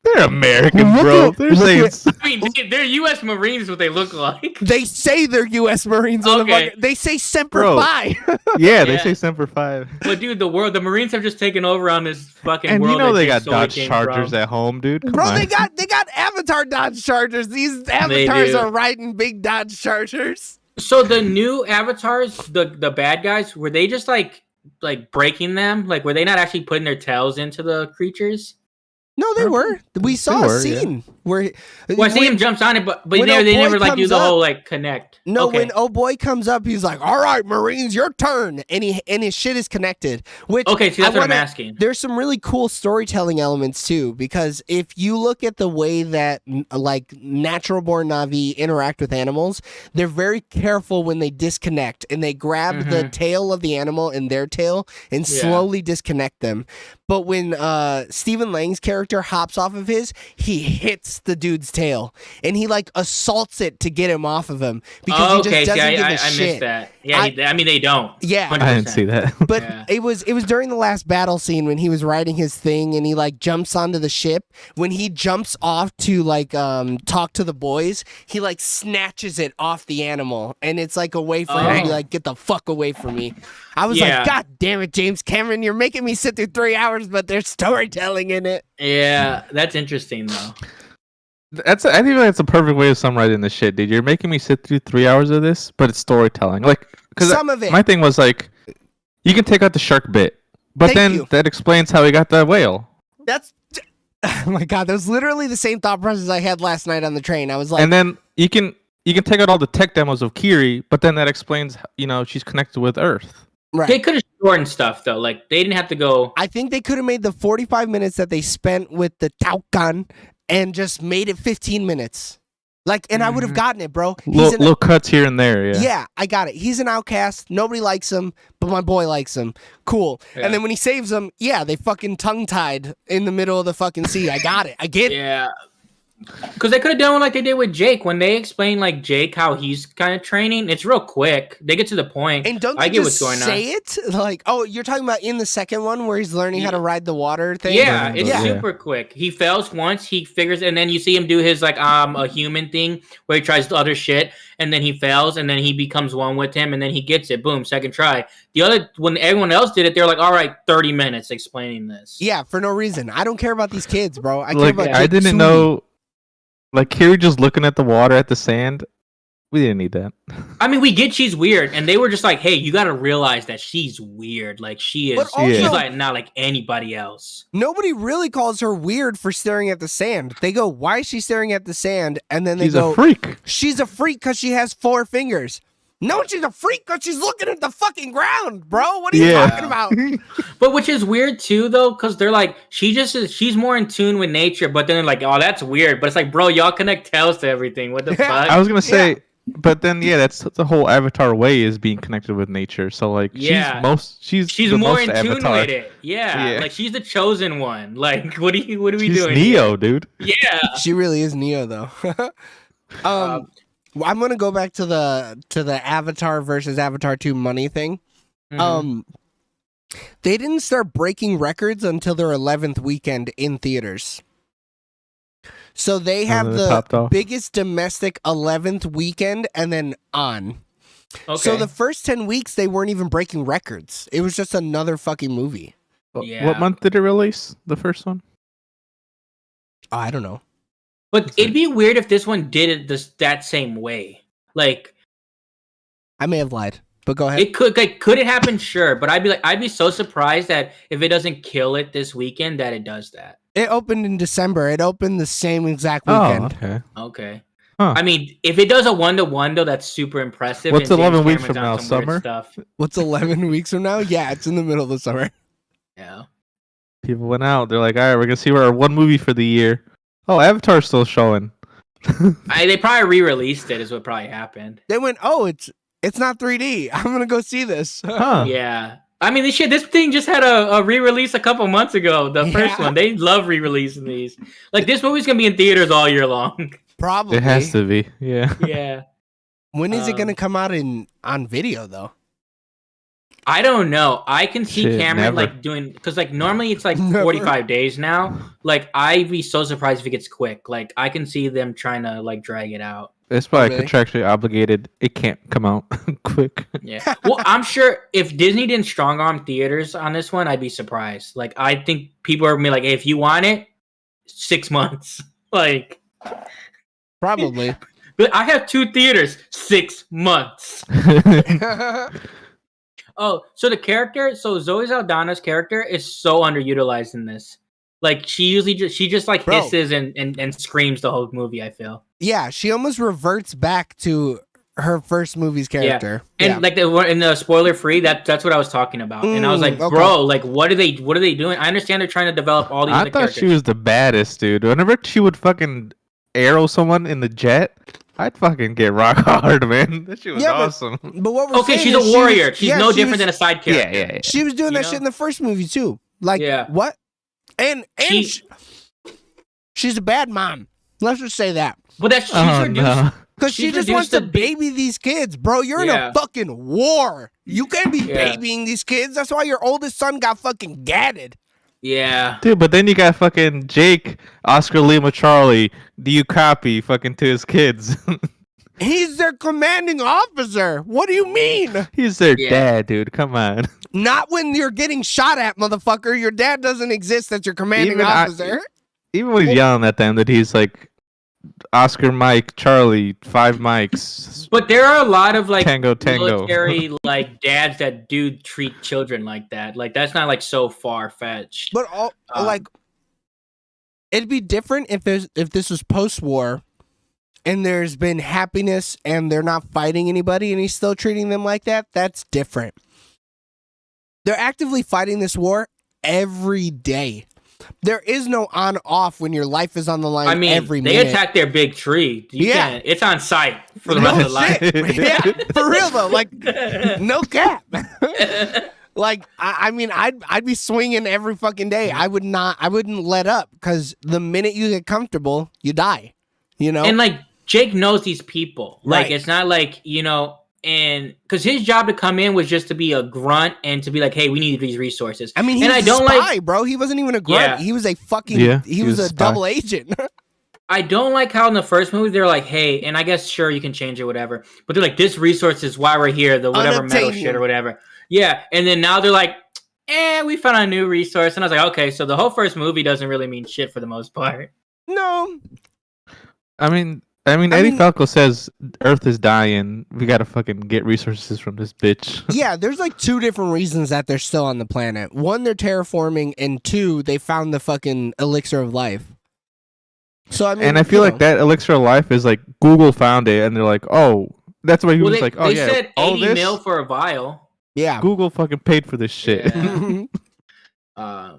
They're American, Look bro. at- They're look saying at- I mean, they're U.S. Marines. What they look like. they say they're U.S. Marines. Okay. They say Semper Bro. Fi. yeah, they Yeah. say Semper Five. But dude, the Marines have just taken over on this fucking And world. you know that they James got Sawyer Dodge came Chargers from. at home, dude. Come Bro, on. they got Avatar Dodge Chargers. These They avatars do. are riding big Dodge Chargers. So the new avatars, the bad guys, were they just like breaking them? Like, were they not actually putting their tails into the creatures? No, they were. We saw were, a yeah. scene where. Well, I see him jumps on it, but when they old boy never like do comes the up- whole like connect. No, Okay. when old boy comes up, he's like, "All right, Marines, your turn," and his shit is connected. Which Okay, see, that's I what I'm wanna- asking. There's some really cool storytelling elements too, because if you look at the way that like natural born Na'vi interact with animals, they're very careful when they disconnect and they grab the tail of the animal in their tail and Yeah. slowly disconnect them. But when Stephen Lang's character hops off of his, he hits the dude's tail and he like assaults it to get him off of him because he Okay, just see, doesn't give I a shit. missed that. Yeah, I mean they don't. Yeah. 100%. I didn't see that. But Yeah. it was during the last battle scene when he was riding his thing and he like jumps onto the ship. When he jumps off to like talk to the boys, he like snatches it off the animal and it's like a way for him to be Oh. like, get the fuck away from me. I was Yeah. like, God damn it, James Cameron, you're making me sit through 3 hours, but there's storytelling in it. Yeah, that's interesting though. I think that's a perfect way of summarizing this shit, dude. You're making me sit through 3 hours of this, but it's storytelling. Like, because Some of it. my thing was like, you can take out the shark bit, but Thank then you. that explains how he got the whale. That's Oh my god, that was literally the same thought process I had last night on the train. I was like, And then you can take out all the tech demos of Kiri, but then that explains, she's connected with Earth. right. They could have shortened stuff though. Like they didn't have to go. I think they could have made the 45 minutes that they spent with the Taucan and just made it 15 minutes. Like, and I would have gotten it, bro. Little cuts here and there, yeah. Yeah, I got it. He's an outcast. Nobody likes him, but my boy likes him. Cool. Yeah. And then when he saves him, yeah, they fucking tongue-tied in the middle of the fucking sea. I got it. I get it. Yeah. Because they could have done like they did with Jake when they explain like Jake how he's kind of training. It's real quick. They get to the point. And don't I they get just what's going say it? Like, oh, you're talking about in the second one where he's learning how to ride the water thing? Yeah, it's Yeah. super quick. He fails once, he figures, and then you see him do his like a human thing where he tries other shit, and then he fails, and then he becomes one with him, and then he gets it. Boom, second try. The other, when everyone else did it, they're like, all right, 30 minutes explaining this. Yeah, for no reason. I don't care about these kids, bro. I care Like, about I Jake didn't Sully. know. Like, Kiri just looking at the water, at the sand. We didn't need that. I mean, we get she's weird, and they were just like, hey, you got to realize that she's weird. Like, she is. But also- She's like not like anybody else. Nobody really calls her weird for staring at the sand. They go, why is she staring at the sand? And then they She's go, a freak. she's a freak because she has 4 fingers. No, she's a freak because she's looking at the fucking ground, bro. What are you Yeah. talking about? But which is weird too, though, because they're like, she's more in tune with nature, but then they're like, oh, that's weird. But it's like, bro, y'all connect tails to everything. What the fuck? I was gonna say, but then that's the whole Avatar way is being connected with nature. So like, Yeah. she's She's the more most in tune Avatar. with it. Yeah. Yeah. Like she's the chosen one. Like, what are we She's doing? Neo, dude. Yeah. She really is Neo, though. Well, I'm gonna go back to the Avatar versus Avatar 2 money thing. Mhm. They didn't start breaking records until their 11th weekend in theaters. So they have they topped the off. biggest domestic 11th weekend and then on. Okay. So the first 10 weeks they weren't even breaking records. It was just another fucking movie. Yeah. What month did it release? The first one? Oh, I don't know. But it'd be weird if this one did it that same way. Like I may have lied, but go ahead. it could it happen? Sure, but I'd be so surprised that if it doesn't kill it this weekend, that it does that. It opened in December. It opened the same exact Oh, weekend. okay. Okay. Huh. I mean, if it does a 1-to-1 though, that's super impressive. What's and James 11 weeks Cameron's from on now, some weird summer? Stuff. What's 11 weeks from now? Yeah, it's in the middle of the summer. Yeah. People went out. They're like, all right, we're gonna see our one movie for the year. Oh, Avatar's still showing. They probably re-released it. Is what probably happened. They went, oh, it's not 3D. I'm gonna go see this. Huh. Yeah. I mean, this thing just had a re-release a couple months ago. The first Yeah. one, they love re-releasing these. Like this movie's gonna be in theaters all year long. Probably. It has to be. Yeah. Yeah. When is it Um, gonna come out on video though? I don't know. I can see Shit, Cameron never. like doing because like normally it's like Never. 45 days now. Like I'd be so surprised if it gets quick. Like I can see them trying to like drag it out. It's probably Really? contractually obligated. It can't come out quick. Yeah. Well, I'm sure if Disney didn't strong arm theaters on this one, I'd be surprised. Like I think people are gonna be like, hey, if you want it, 6 months. Like, Probably. but I have 2 theaters, 6 months. Oh, so the character, so Zoe Saldana's character is so underutilized in this. Like she just like Bro. hisses and screams the whole movie, I feel. Yeah, she almost reverts back to her first movie's character. And like in the spoiler free, that's what I was talking about. And I was like, okay. bro, like what are they doing? I understand they're trying to develop all these I other thought characters. she was the baddest, dude. Whenever she would fucking arrow someone in the jet, I'd fucking get rock hard, man. That shit was Yeah, but- awesome. But what we're Okay, saying she's is a warrior. was- She's yeah, no she different was- than a side character. She was doing You that know? shit in the first movie too. Like Yeah. what? And She- she's a bad mom. Let's just say that. But that's she's Oh reduced. no. Because she She's just wants reduced to to baby these kids, bro. You're in a Yeah. fucking war. You can't be Yeah. babying these kids. That's why your oldest son got fucking gadded. Yeah. Dude, but then you got fucking Jake, Oscar Lima Charlie. Do you copy fucking to his kids? He's their commanding officer. What do you mean? He's their Yeah. dad, dude. Come on. Not when you're getting shot at, motherfucker. Your dad doesn't exist. That's your commanding Even I- officer. Even when he's yelling at them, that he's like Oscar, Mike, Charlie, 5 mics, But there are a lot of like Tango, Tango. military like dads that do treat children like that. Like that's not like so far fetched. But all Um, like It'd be different if this was post-war and there's been happiness and they're not fighting anybody and he's still treating them like that. That's different. They're actively fighting this war every day. There is no on off when your life is on the line. I mean, every they minute. attacked their big tree. Yeah. It's on site for the rest of the life. Yeah, for real though. Like, no cap. Like, I mean, I'd be swinging every fucking day. I wouldn't let up because the minute you get comfortable, you die. You know, And like Jake knows these people. Like Right. it's not like, and because his job to come in was just to be a grunt and to be like, hey, we need these resources. I mean, he and was I don't a spy, like bro. He wasn't even a grunt. Yeah. He was a fucking. Yeah, he was a a spy. double agent. I don't like how in the first movie they're like, hey, and I guess sure you can change it, whatever. But they're like, this resource is why we're here, the whatever metal Unobtainium. shit or whatever. Yeah, and then now they're like, we found a new resource, and I was like, okay, so the whole first movie doesn't really mean shit for the most part. No, I mean, Eddie Falco says Earth is dying. We gotta fucking get resources from this bitch. yeah. There's like two different reasons that they're still on the planet. One, they're terraforming, and two, they found the fucking elixir of life. So I mean, And I feel like that elixir of life is like Google found it, and they're like, oh, that's why he was like, oh they yeah, said all 80 this mil for a vial. Yeah. Google fucking paid for this shit. Yeah.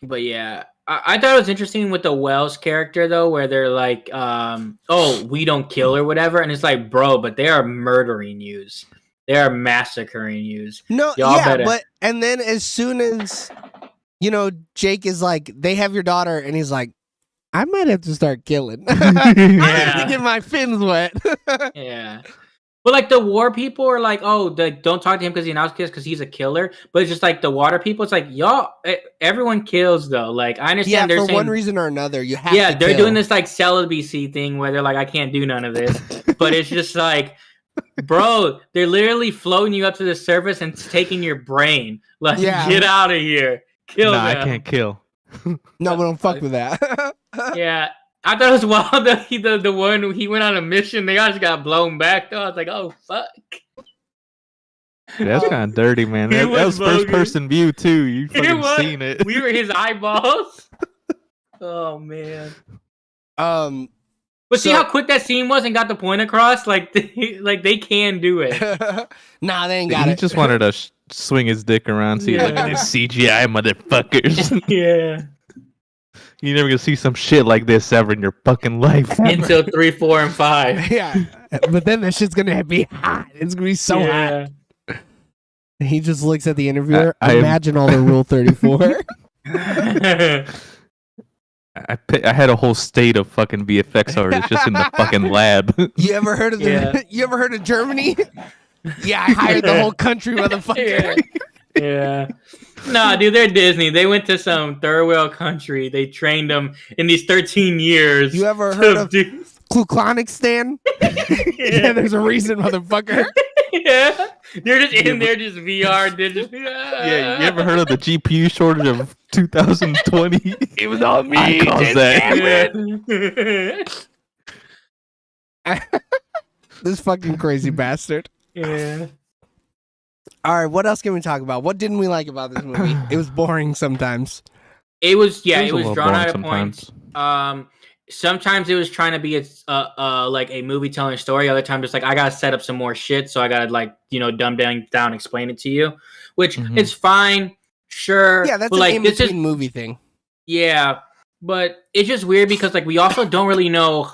But yeah, I thought it was interesting with the Wells character though, where they're like, "Oh, we don't kill or whatever," and it's like, bro, but they are murdering yous. They are massacring yous. No, Y'all yeah, better- but and then as soon as Jake is like, they have your daughter, and he's like, I might have to start killing. I have Yeah. to get my fins wet. Yeah. But like the war people are like, oh, don't talk to him because he announced kids because he's a killer. But it's just like the water people. It's like y'all, everyone kills though. Like I Yeah, understand they're for saying, one reason or another, you have yeah, to they're kill. doing this like celibacy thing where they're like, I can't do none of this. But it's just like, bro, they're literally floating you up to the surface and taking your brain. Like, Yeah. get out of here, kill Nah, I them. can't kill. No, we don't fuck with that. Yeah, I thought it was wild that the one who he went on a mission, they all just got blown back. Though I was like, oh fuck. That's kind of dirty, man. It That was was first bogus. person view too. You It fucking was. seen it. We were his eyeballs. Oh man. um, But see So- how quick that scene was and got the point across? Like they can do it. nah, they ain't got He it. just wanted to swing his dick around. See, look at this CGI motherfuckers. Yeah. You're never gonna see some shit like this ever in your fucking life. Until 3, 4, and 5. Yeah, but then that shit's gonna be hot. It's gonna be so hot. He just looks at the interviewer. I am- Imagine all the Rule 34. Yeah. I had a whole state of fucking VFX artists just in the fucking lab. You ever heard of the? Yeah. You ever heard of Germany? Yeah, I hired the whole country, motherfucker. Yeah. Nah, dude, they're Disney. They went to some third world country. They trained them in these 13 years. You ever heard of do- Klukonikstan? Yeah, there's a reason, motherfucker. Yeah. They're just in there, just VR. They're just, Yeah, you ever heard of the GPU shortage of 2020? It was all me. I caused that. Yeah. This fucking crazy bastard. Yeah. All right, what else can we talk about? What didn't we like about this movie? It was boring sometimes. It was, yeah, It it was a was little drawn boring out of points. Sometimes it was trying to be like a movie telling a story. Other times it's like I gotta set up some more shit, so I gotta like dumb down, explain it to you, which Mhm. it's fine, sure. Yeah, that's but, an like this in-between is movie thing. yeah, but it's just weird because like we also don't really know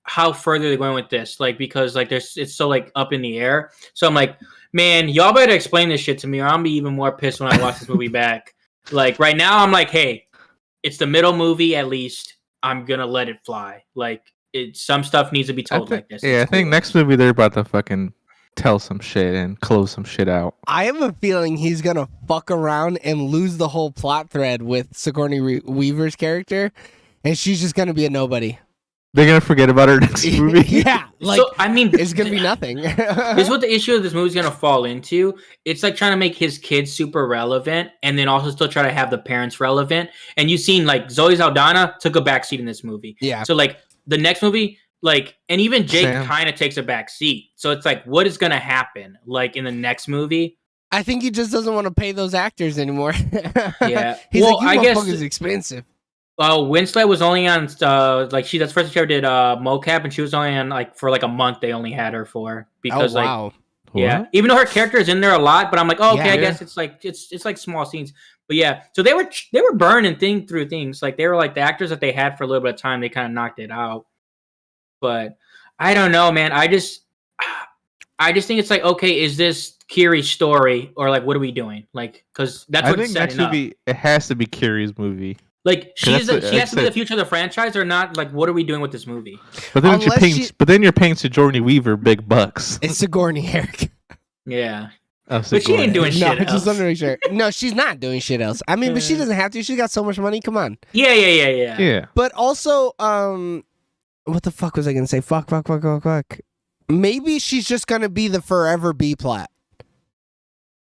how further they're going with this, like because like it's so like up in the air. So I'm like, man, y'all better explain this shit to me, or I'll be even more pissed when I watch this movie back. Like right now, I'm like, hey, it's the middle movie at least. I'm gonna let it fly. Like some stuff needs to be told like this. Yeah, I It's think cool. next movie they're about to fucking tell some shit and close some shit out. I have a feeling he's gonna fuck around and lose the whole plot thread with Sigourney Weaver's character, and she's just gonna be a nobody. They're gonna forget about her next movie. Yeah, like so I mean, it's gonna be nothing. this is what the issue of this movie is gonna fall into. It's like trying to make his kids super relevant, and then also still try to have the parents relevant. And you've seen like Zoe Saldana took a backseat in this movie. Yeah. So like the next movie, like, and even Jake Sam. kind of takes a back seat. So it's like, what is gonna happen like in the next movie? I think he just doesn't want to pay those actors anymore. Yeah. He's Well, like, you I guess- motherfuckers expensive. Winslet was only on that's the first time she ever did mocap, and she was only on like for like a month. They only had her for because Oh wow. yeah, What? even though her character is in there a lot, but I'm like, oh, okay, Yeah. I guess it's like small scenes. But yeah, so they were burning through things. Like they were like the actors that they had for a little bit of time, they kind of knocked it out. But I don't know, man. I just think it's like, okay, is this Kiri's story or like what are we doing? Like, because that's I what it's think that setting should up. be. It has to be Kiri's movie. Like she has to be it. the future of the franchise or not? Like, what are we doing with this movie? But then you're paying Sigourney Weaver big bucks. It's Sigourney Eric. Yeah, Oh, but she ain't doing No, shit. just Else. want to make sure. No, she's not doing shit else. I mean, but she doesn't have to. She got so much money. Come on. Yeah. Yeah. But also, what the fuck was I gonna say? Fuck. Maybe she's just gonna be the forever B plot.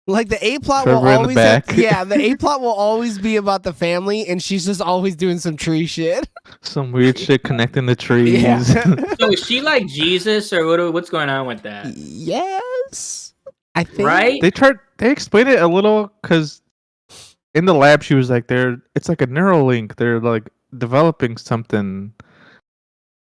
Like the A plot will Forever in the always back. the A plot will always be about the family, and she's just always doing some tree shit. Some weird shit connecting the trees. Yeah. So is she like Jesus or what's going on with that? Yes, I think. Right? They explained it a little because in the lab she was like, it's like a Neuralink. They're like developing something.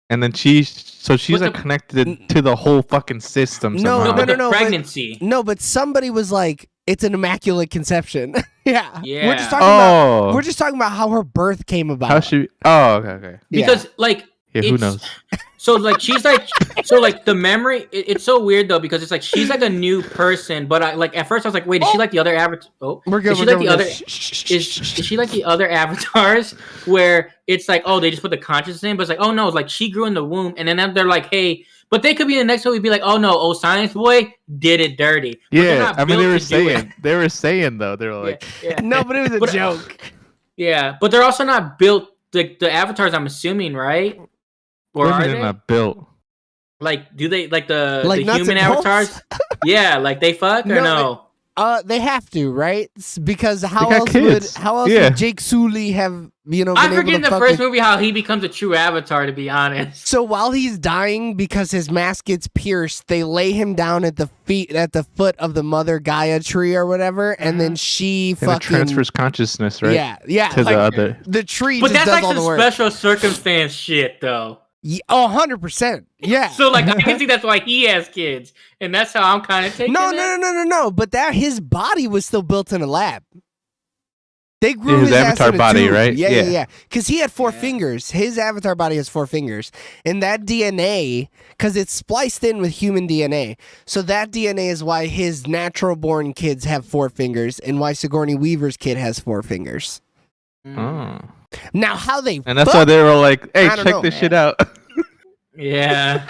And then she's What like the- connected to the whole fucking system. No, somehow. No, but the no, but- pregnancy. No, but somebody was like, "It's an immaculate conception." Yeah. We're Yeah. just talking about. Oh, We're just talking about how her birth came about. how she? Oh, okay. Yeah. Because like Yeah, who It's- knows? so like she's like so like the memory it's so weird though because it's like she's like a new person but I like at first I was like wait is she like the other avatar We're good. is she we're like good, the we're other good. is she like the other avatars where it's like oh they just put the consciousness in but it's like oh no it's like she grew in the womb and then they're like hey but they could be the next one we'd be like oh no science boy did it dirty But they're Yeah, not I mean they built were to do it. saying though they were like yeah. No, but it was a But- joke. Yeah, but they're also not built the avatars I'm assuming right or maybe are they're they not built. like do they like the Like nuts human and bolts? avatars yeah like they fuck or no. They have to, right? Because how got else kids. would Jake Sully have been I able forget to in the fuck first with- movie how he becomes a true avatar. To be honest, So while he's dying because his mask gets pierced, they lay him down at the foot of the Mother Gaia tree or whatever, and then she And fucking it transfers consciousness, right? Yeah, To like, the other. the tree but just that's does like all some the work. special circumstance shit, though. Oh, 100%. Yeah. So like, I can see that's why he has kids, and that's how I'm kind of taking No, it. no. But that his body was still built in a lab. They grew His his ass avatar in a body, tube. right? Yeah. Yeah. Because he had 4 Yeah. fingers. His avatar body has 4 fingers, and that DNA, because it's spliced in with human DNA, so that DNA is why his natural-born kids have 4 fingers, and why Sigourney Weaver's kid has 4 fingers. Oh. Now, how they And that's fuck- why they were like, "Hey, I don't check know, this man. shit out." Yeah.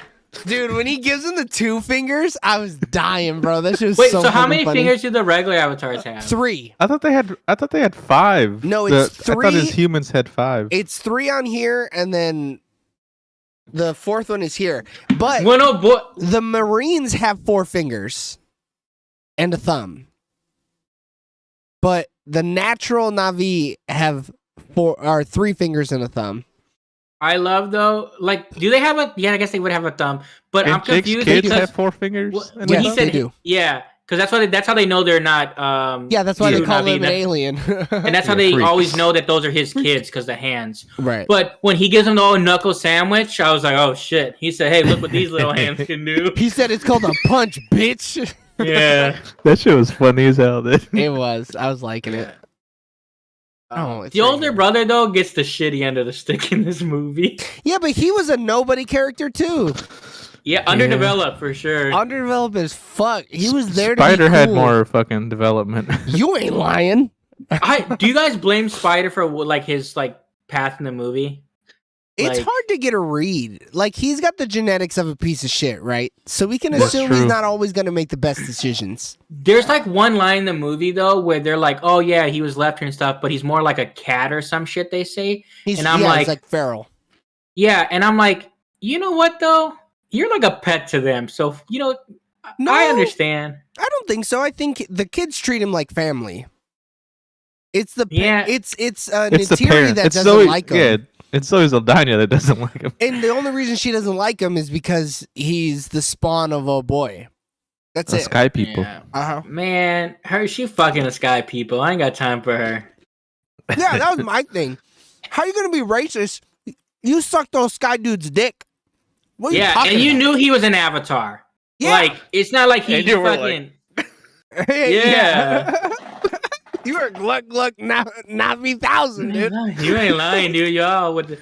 dude, when he gives him the 2 fingers, I was dying, bro. That shit was Wait. so So how fucking many funny. fingers do the regular avatars have? 3. I thought they had 5. No, it's I thought 3. his humans had 5. It's 3 on here, and then the 4th one is here. But Well, no, boy. the Marines have 4 fingers and a thumb. But the natural Na'vi have 3 fingers and a thumb. I love though. Like, do they have a? Yeah, I guess they would have a thumb. But I'm And Jake's confused kids because have 4 fingers. when and Yes, he stuff? said they do. yeah, because that's how they know they're not. Yeah, that's why they true call Na'vi. him an alien. And that's how Yeah, they freaks. always know that those are his kids because the hands. right. But when he gives him the old knuckle sandwich, I was like, oh shit. He said, hey, look what these little hands can do. He said it's called a punch, bitch. Yeah. That shit was funny as hell. Dude. It was. I was liking it. Oh, it's the right older here. brother though gets the shitty end of the stick in this movie. Yeah, but he was a nobody character too. Yeah, underdeveloped for sure. Underdeveloped as fuck. He was there to Spider be had cool. more fucking development. You ain't lying. Do you guys blame Spider for like his like path in the movie? It's Like- hard to get a read. Like he's got the genetics of a piece of shit, right? So we can That's assume he's true. not always going to make the best decisions. There's like one line in the movie though where they're like, "Oh yeah, he was left here and stuff, but he's more like a cat or some shit." They say, He's And I'm he's like- like feral. "Yeah," and I'm like, "You know what though? You're like a pet to them, so you know, No, I understand." I don't think so. I think the kids treat him like family. It's the Yeah. it's it's the Neytiri parent. that It's doesn't always, like him. yeah, it's always Aldana that doesn't like him. And the only reason she doesn't like him is because he's the spawn of a boy. That's The it. Sky people. Yeah. Uh-huh. Man, she fucking the sky people. I ain't got time for her. Yeah, that was my thing. How are you gonna be racist? You sucked those sky dude's dick. What are you Yeah, talking and you about? knew he was an Avatar. Yeah. Like, it's not like he And you were fucking. Yeah. You are Gluck Gluck Navi thousand, dude. You ain't lying, dude. Y'all with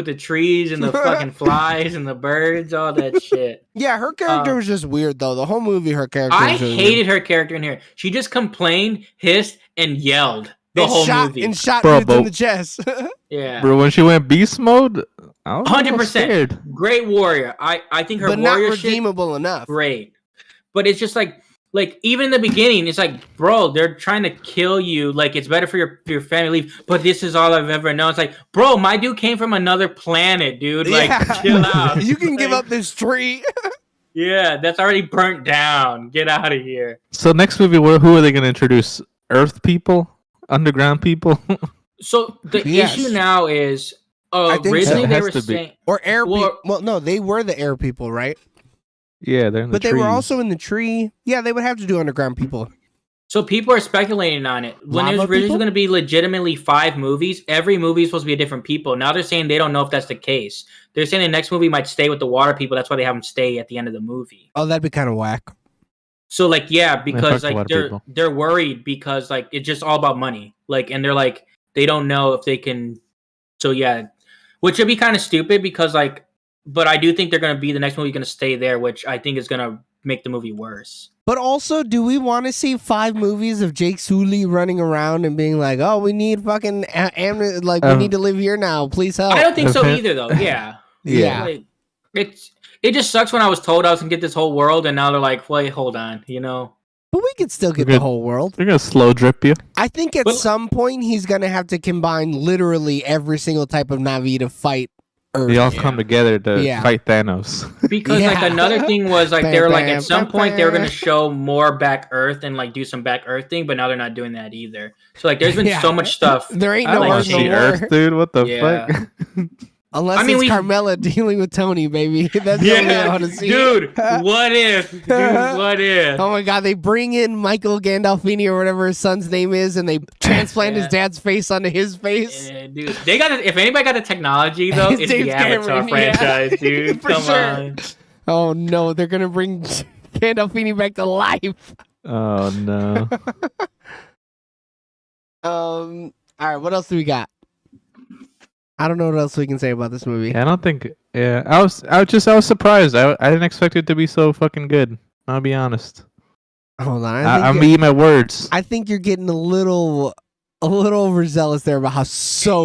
the trees and the fucking flies and the birds, all that shit. Yeah, her character was just weird though. The whole movie, her character. I was really hated her character in here. She just complained, hissed, and yelled the weird. whole shot, movie. and shot Bro, dudes in but- the chest. Yeah, Bro, when she went beast mode, I was 100%. scared. Great warrior. I think her but not warrior shit redeemable enough. great, but it's just like even in the beginning, it's like, bro, they're trying to kill you. Like, it's better for your family leave, but this is all I've ever known. It's like, bro, my dude came from another planet, dude. Like, Yeah. chill out. You can give Like, up this tree. Yeah, that's already burnt down. Get out of here. So next movie, who are they going to introduce? Earth people? Underground people? So the Yes. issue now is I think so. originally It they has were to be. saying Or air Well- people. Well, no, they were the air people, right? Yeah, they're in the But they were trees. also in the tree. Yeah, they would have to do underground people. so. People are speculating on it when it was Lava originally people? going to be legitimately 5 movies. Every movie is supposed to be a different people. Now they're saying they don't know if that's the case. They're saying the next movie might stay with the water people. That's why they have them stay at the end of the movie. Oh, that'd be kind of whack. So like, yeah, because fuck a lot like of people. they're worried because like it's just all about money. Like, and they're like they don't know if they can. So yeah, which would be kind of stupid because like, but I do think they're going to be the next movie going to stay there, which I think is going to make the movie worse. But also, do we want to see 5 movies of Jake Sully running around and being like, "Oh, we need fucking we need to live here now. Please help." I don't think so Okay. either, though. Yeah, Yeah. Like, it just sucks when I was told I was gonna get this whole world, and now they're like, "Wait, hold on," you know. But we could still get We're the good. whole world. They're going to slow drip you. I think at Well- some point he's gonna have to combine literally every single type of Navi to fight Earth. They all Yeah. come together to Yeah. fight Thanos. Because Yeah. like another thing was like Bam, they were like bam, at some bam, point they were gonna bam. show more back Earth and like do some back Earth thing, but now they're not doing that either. So like there's been Yeah. so much stuff. There ain't I no like want Earth to no see more. Earth, dude. What the Yeah. fuck? Unless I mean, it's we- Carmella dealing with Tony, baby. That's the only I want to see. dude. What if? Dude, what if? Oh my god, they bring in Michael Gandolfini or whatever his son's name is, and they transplant his Yeah. dad's face onto his face. Yeah, dude, they got. If anybody got the technology though, It's it's James the Avatar Cameron, yeah. franchise, dude. For Come sure. on. Oh no, they're gonna bring Gandolfini back to life. Oh, no. All right, what else do we got? I don't know what else we can say about this movie. Yeah, I don't think. Yeah, I was surprised. I didn't expect it to be so fucking good. I'll be honest. Hold on, I'm eating my words. I think you're getting a little overzealous there about how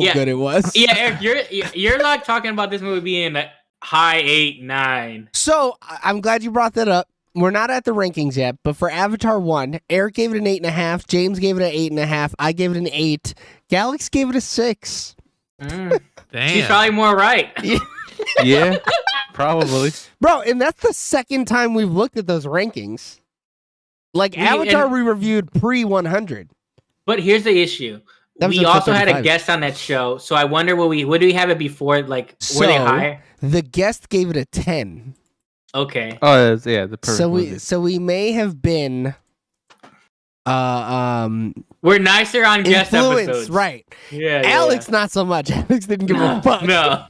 Yeah. good it was. Yeah, Eric, you're like talking about this movie being a high 8, 9. So I'm glad you brought that up. We're not at the rankings yet, but for Avatar 1, Eric gave it an 8.5, James gave it an 8.5, I gave it an 8, Galax gave it a 6. Mm. Damn. She's probably more right. Yeah, probably. Bro, and that's the second time we've looked at those rankings. Like Avatar, we reviewed pre 100. But here's the issue. That was We episode also had a 35. guest on that show, so I wonder what do we have it before? Like, were they So- higher? The guest gave it a 10. Okay. Oh, yeah, the perfect movie. So we may have been We're nicer on guest influenced, episodes. right? Yeah. Alex, not so much. Alex didn't give a fuck. No.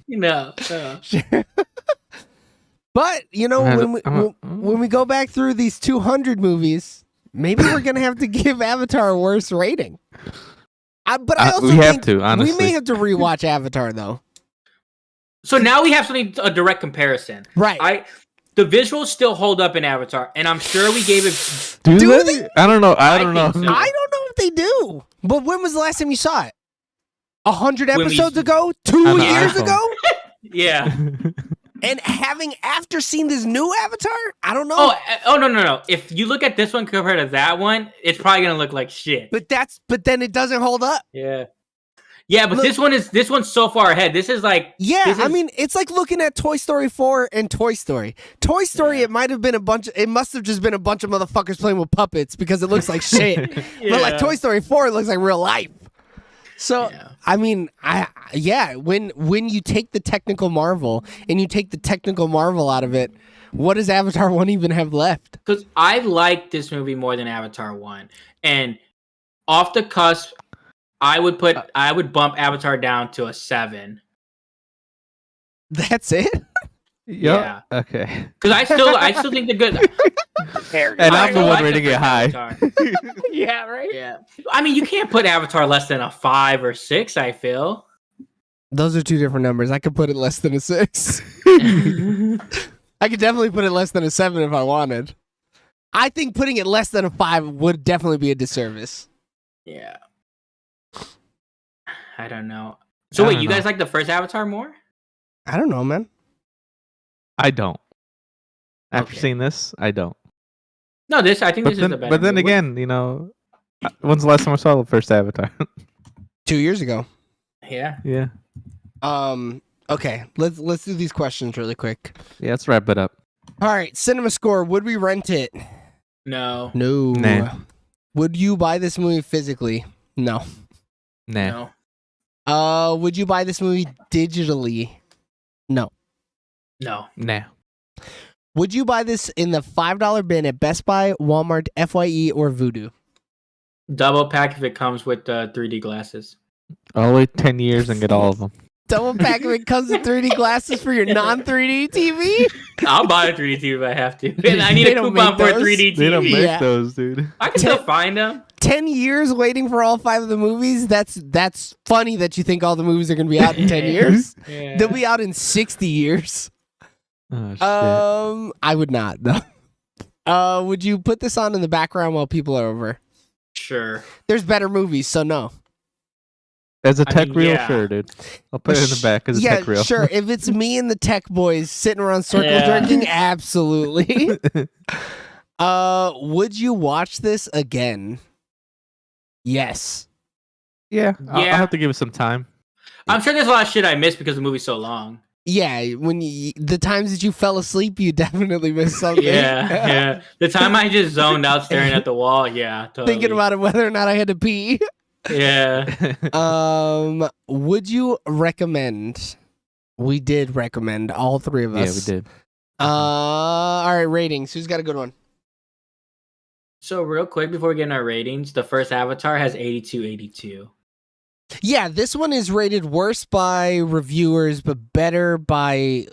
But you know, when we go back through these 200 movies, maybe we're gonna have to give Avatar a worse rating. But I also we have think to, honestly. we may have to rewatch Avatar though. So now we have a direct comparison. Right? The visuals still hold up in Avatar, and I'm sure we gave it. Do Do they? I don't know. I I don't know. think so. I don't know if they do. But when was the last time you saw it? 100 When we- episodes ago? 2 On the years iPhone. ago? Yeah. And after seeing this new Avatar, I don't know. Oh no. If you look at this one compared to that one, it's probably gonna look like shit. But then it doesn't hold up. Yeah. Yeah, but Look- this one's so far ahead. This is like Yeah, This I is- mean, it's like looking at Toy Story 4 and Toy Story. Toy Story, Yeah. it might have been it must have just been a bunch of motherfuckers playing with puppets because it looks like shit. But like Yeah. Toy Story 4, it looks like real life. So, Yeah. I mean, when you take the technical marvel and you take the technical marvel out of it, what does Avatar 1 even have left? Because I like this movie more than Avatar 1. And off the cusp, I would bump Avatar down to a 7. That's it. Yeah. Okay. Because I still think they're good. And I'm the one rating it high. Yeah, right. Yeah. I mean, you can't put Avatar less than a 5 or 6, I feel. Those are two different numbers. I could put it less than a 6. I could definitely put it less than a 7 if I wanted. I think putting it less than a 5 would definitely be a disservice. Yeah. I don't know. So wait, you guys like the first Avatar more? I don't know, man. I don't. After Okay. seeing this, I don't. No, I think this is the better. But then movie. again, when's the last time I saw the first Avatar? 2 years ago. Yeah. Yeah. Okay, let's do these questions really quick. Yeah, let's wrap it up. All right, cinema score. Would we rent it? No. No. Nah. Would you buy this movie physically? No. Nah. No. Would you buy this movie digitally? No. No. Nah. Would you buy this in the $5 bin at Best Buy, Walmart, FYE, or Vudu? Double pack if it comes with 3D glasses. I'll wait 10 years and get all of them. Double pack if it comes with 3D glasses for your non-3D TV? I'll buy a 3D TV if I have to. And I need They a don't coupon make for a those. 3D TV. They don't make Yeah. those, dude. I can still find them. 10 years waiting for all 5 of the movies? That's funny that you think all the movies are going to be out in 10 years. Yeah. They'll be out in 60 years. Oh, shit. I would not, though. Would you put this on in the background while people are over? Sure. There's better movies, so no. As a I tech mean, reel, yeah. sure, dude. I'll put it in the back as a Yeah, tech reel. sure. If it's me and the tech boys sitting around circle Yeah. jerking, absolutely. Would you watch this again? Yes. Yeah, I'll Yeah. have to give it some time. I'm sure there's a lot of shit I missed because the movie's so long. Yeah, when the times that you fell asleep, you definitely missed something. Yeah, yeah. The time I just zoned out staring at the wall, yeah, totally. Thinking about it, whether or not I had to pee. Yeah. Would you recommend? We did recommend all 3 of Yeah, us. we did. All right, ratings. Who's got a good one? So real quick before we get in our ratings, the first Avatar has 82. Yeah, this one is rated worse by reviewers, but better by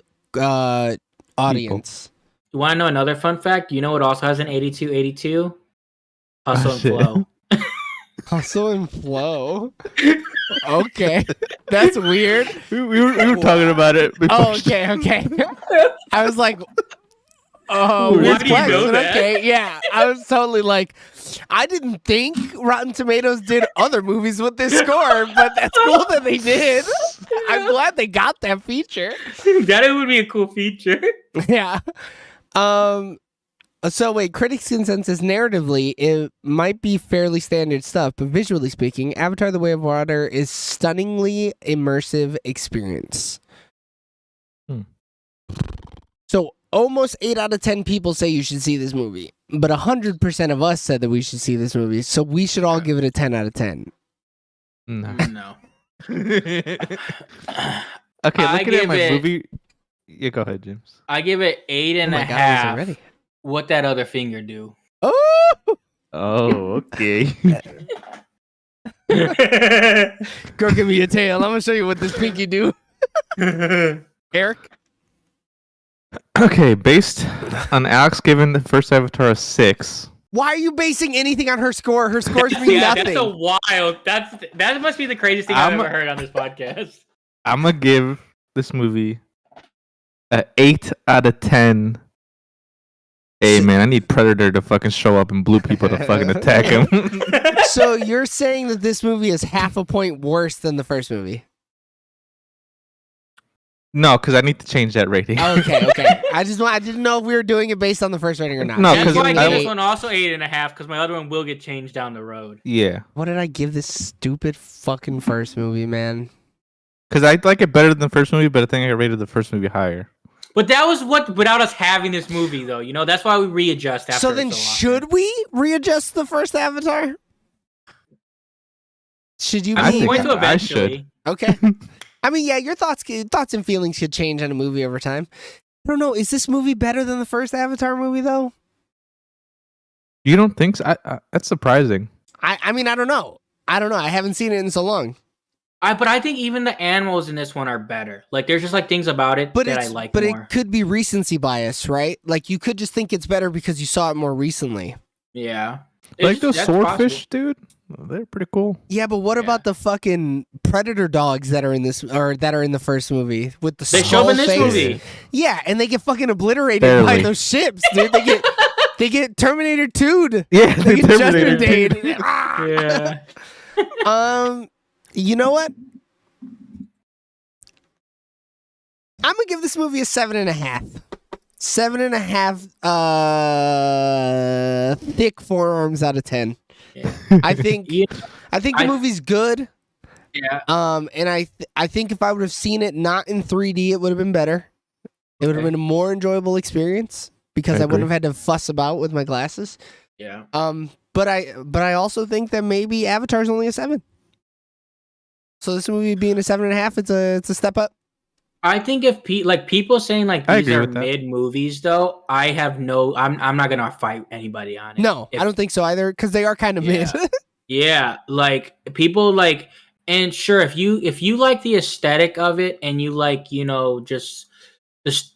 audience. You want to know another fun fact? You know what also has an 82? Hustle and shit. Flow. Hustle and Flow. Okay, that's weird. We were talking about it before. Oh, okay. I was like, oh, Why weird do you flex, know but that? okay, yeah. I was totally like, I didn't think Rotten Tomatoes did other movies with this score, but that's cool that they did. I'm glad they got that feature. That would be a cool feature. Yeah. So wait, critics' consensus narratively, it might be fairly standard stuff, but visually speaking, Avatar: The Way of Water is stunningly immersive experience. So almost 8 out of 10 people say you should see this movie, but 100% of us said that we should see this movie. So we should all give it a 10 out of 10. No. No. Okay, I looking at give my it- movie. Yeah, go ahead, James. I give it 8 and Oh a my God, half. it's already. What that other finger do? Oh! Oh, okay. Go give me a tail. I'm going to show you what this pinky do. Eric? Okay, based on Alex giving the first Avatar a 6. Why are you basing anything on her score? Her scores mean Yeah, nothing. that's a wild. That must be the craziest thing I've ever heard on this podcast. I'm gonna give this movie a 8 out of 10. Hey man, I need Predator to fucking show up and blue people to fucking attack him. So you're saying that this movie is half a point worse than the first movie? No, because I need to change that rating. Okay. I didn't know if we were doing it based on the first rating or not. No, That's 'cause why I I gave this will- one also 8.5 because my other one will get changed down the road. Yeah, What did I give this stupid fucking first movie, man? because I like it better than the first movie, but I think I rated the first movie higher. But that was what without us having this movie, though. You know, that's why we readjust after. So then, long. should we readjust the first Avatar? Should you? I be- I'm going think to I should. eventually. Okay. I mean, yeah, your thoughts and feelings should change on a movie over time. I don't know. Is this movie better than the first Avatar movie, though? You don't think so? That's surprising. I mean, I don't know. I don't know. I haven't seen it in so long. But I think even the animals in this one are better. Like there's just like things about it that I like but more. it could be recency bias, right? Like you could just think it's better because you saw it more recently. Yeah. Like those That's swordfish, possible. dude. They're pretty cool. Yeah, but what about the fucking predator dogs that are in this or that are in the first movie with the They show skull up in this face? movie. Yeah, and they get fucking obliterated by Barely. those ships, dude. They get Terminator 2'd. Yeah, They get Terminator. Judgment Day. Ah! Yeah. You know what? I'm gonna give this movie a 7.5. 7.5 thick forearms out of 10. Yeah. I think Yeah. the movie's good. Yeah. And I think if I would have seen it not in 3D, it would have been better. It would have Okay. been a more enjoyable experience because I I wouldn't agree. have had to fuss about with my glasses. Yeah. But I also think that maybe Avatar's only a 7. So this movie being a 7.5, it's a step up. I think if people saying like I these agree are with that. mid movies though, I'm not gonna fight anybody on it. No, If- I don't think so either because they are kind of Yeah. mid. Yeah, like people like, and sure, if you like the aesthetic of it and you like, just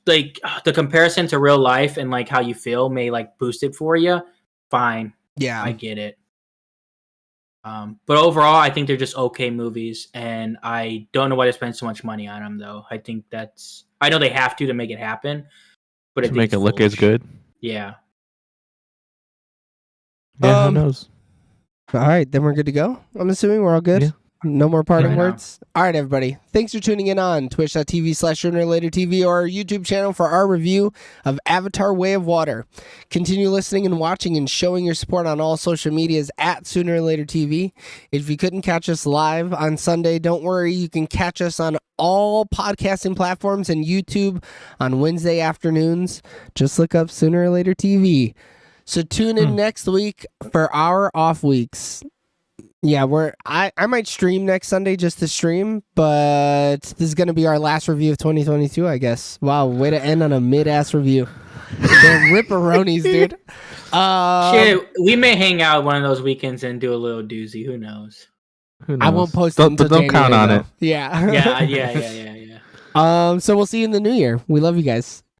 like the comparison to real life and like how you feel may like boost it for you, fine, Yeah. I get it. But overall, I think they're just okay movies, and I don't know why they spend so much money on them. Though I think I know they have to make it happen, but I To think make it's it look as foolish. good. Yeah. Yeah, Um, who knows? All right, then we're good to go. I'm assuming we're all good. Yeah. No more parting Yeah, I know. words. All right, everybody. Thanks for tuning in on twitch.tv/SoonerLaterTV or our YouTube channel for our review of Avatar Way of Water. Continue listening and watching and showing your support on all social medias at SoonerLaterTV. If you couldn't catch us live on Sunday, don't worry. You can catch us on all podcasting platforms and YouTube on Wednesday afternoons. Just look up Sooner or Later TV. So tune in next week for our off weeks. Yeah, I might stream next Sunday just to stream, but this is going to be our last review of 2022, I guess. Wow, way to end on a mid-ass review. Damn ripperonis, dude. Shit, we may hang out one of those weekends and do a little doozy. Who knows? Who I knows? won't post Don't, it until don't count January, on though. it. Yeah. Yeah. So we'll see you in the new year. We love you guys.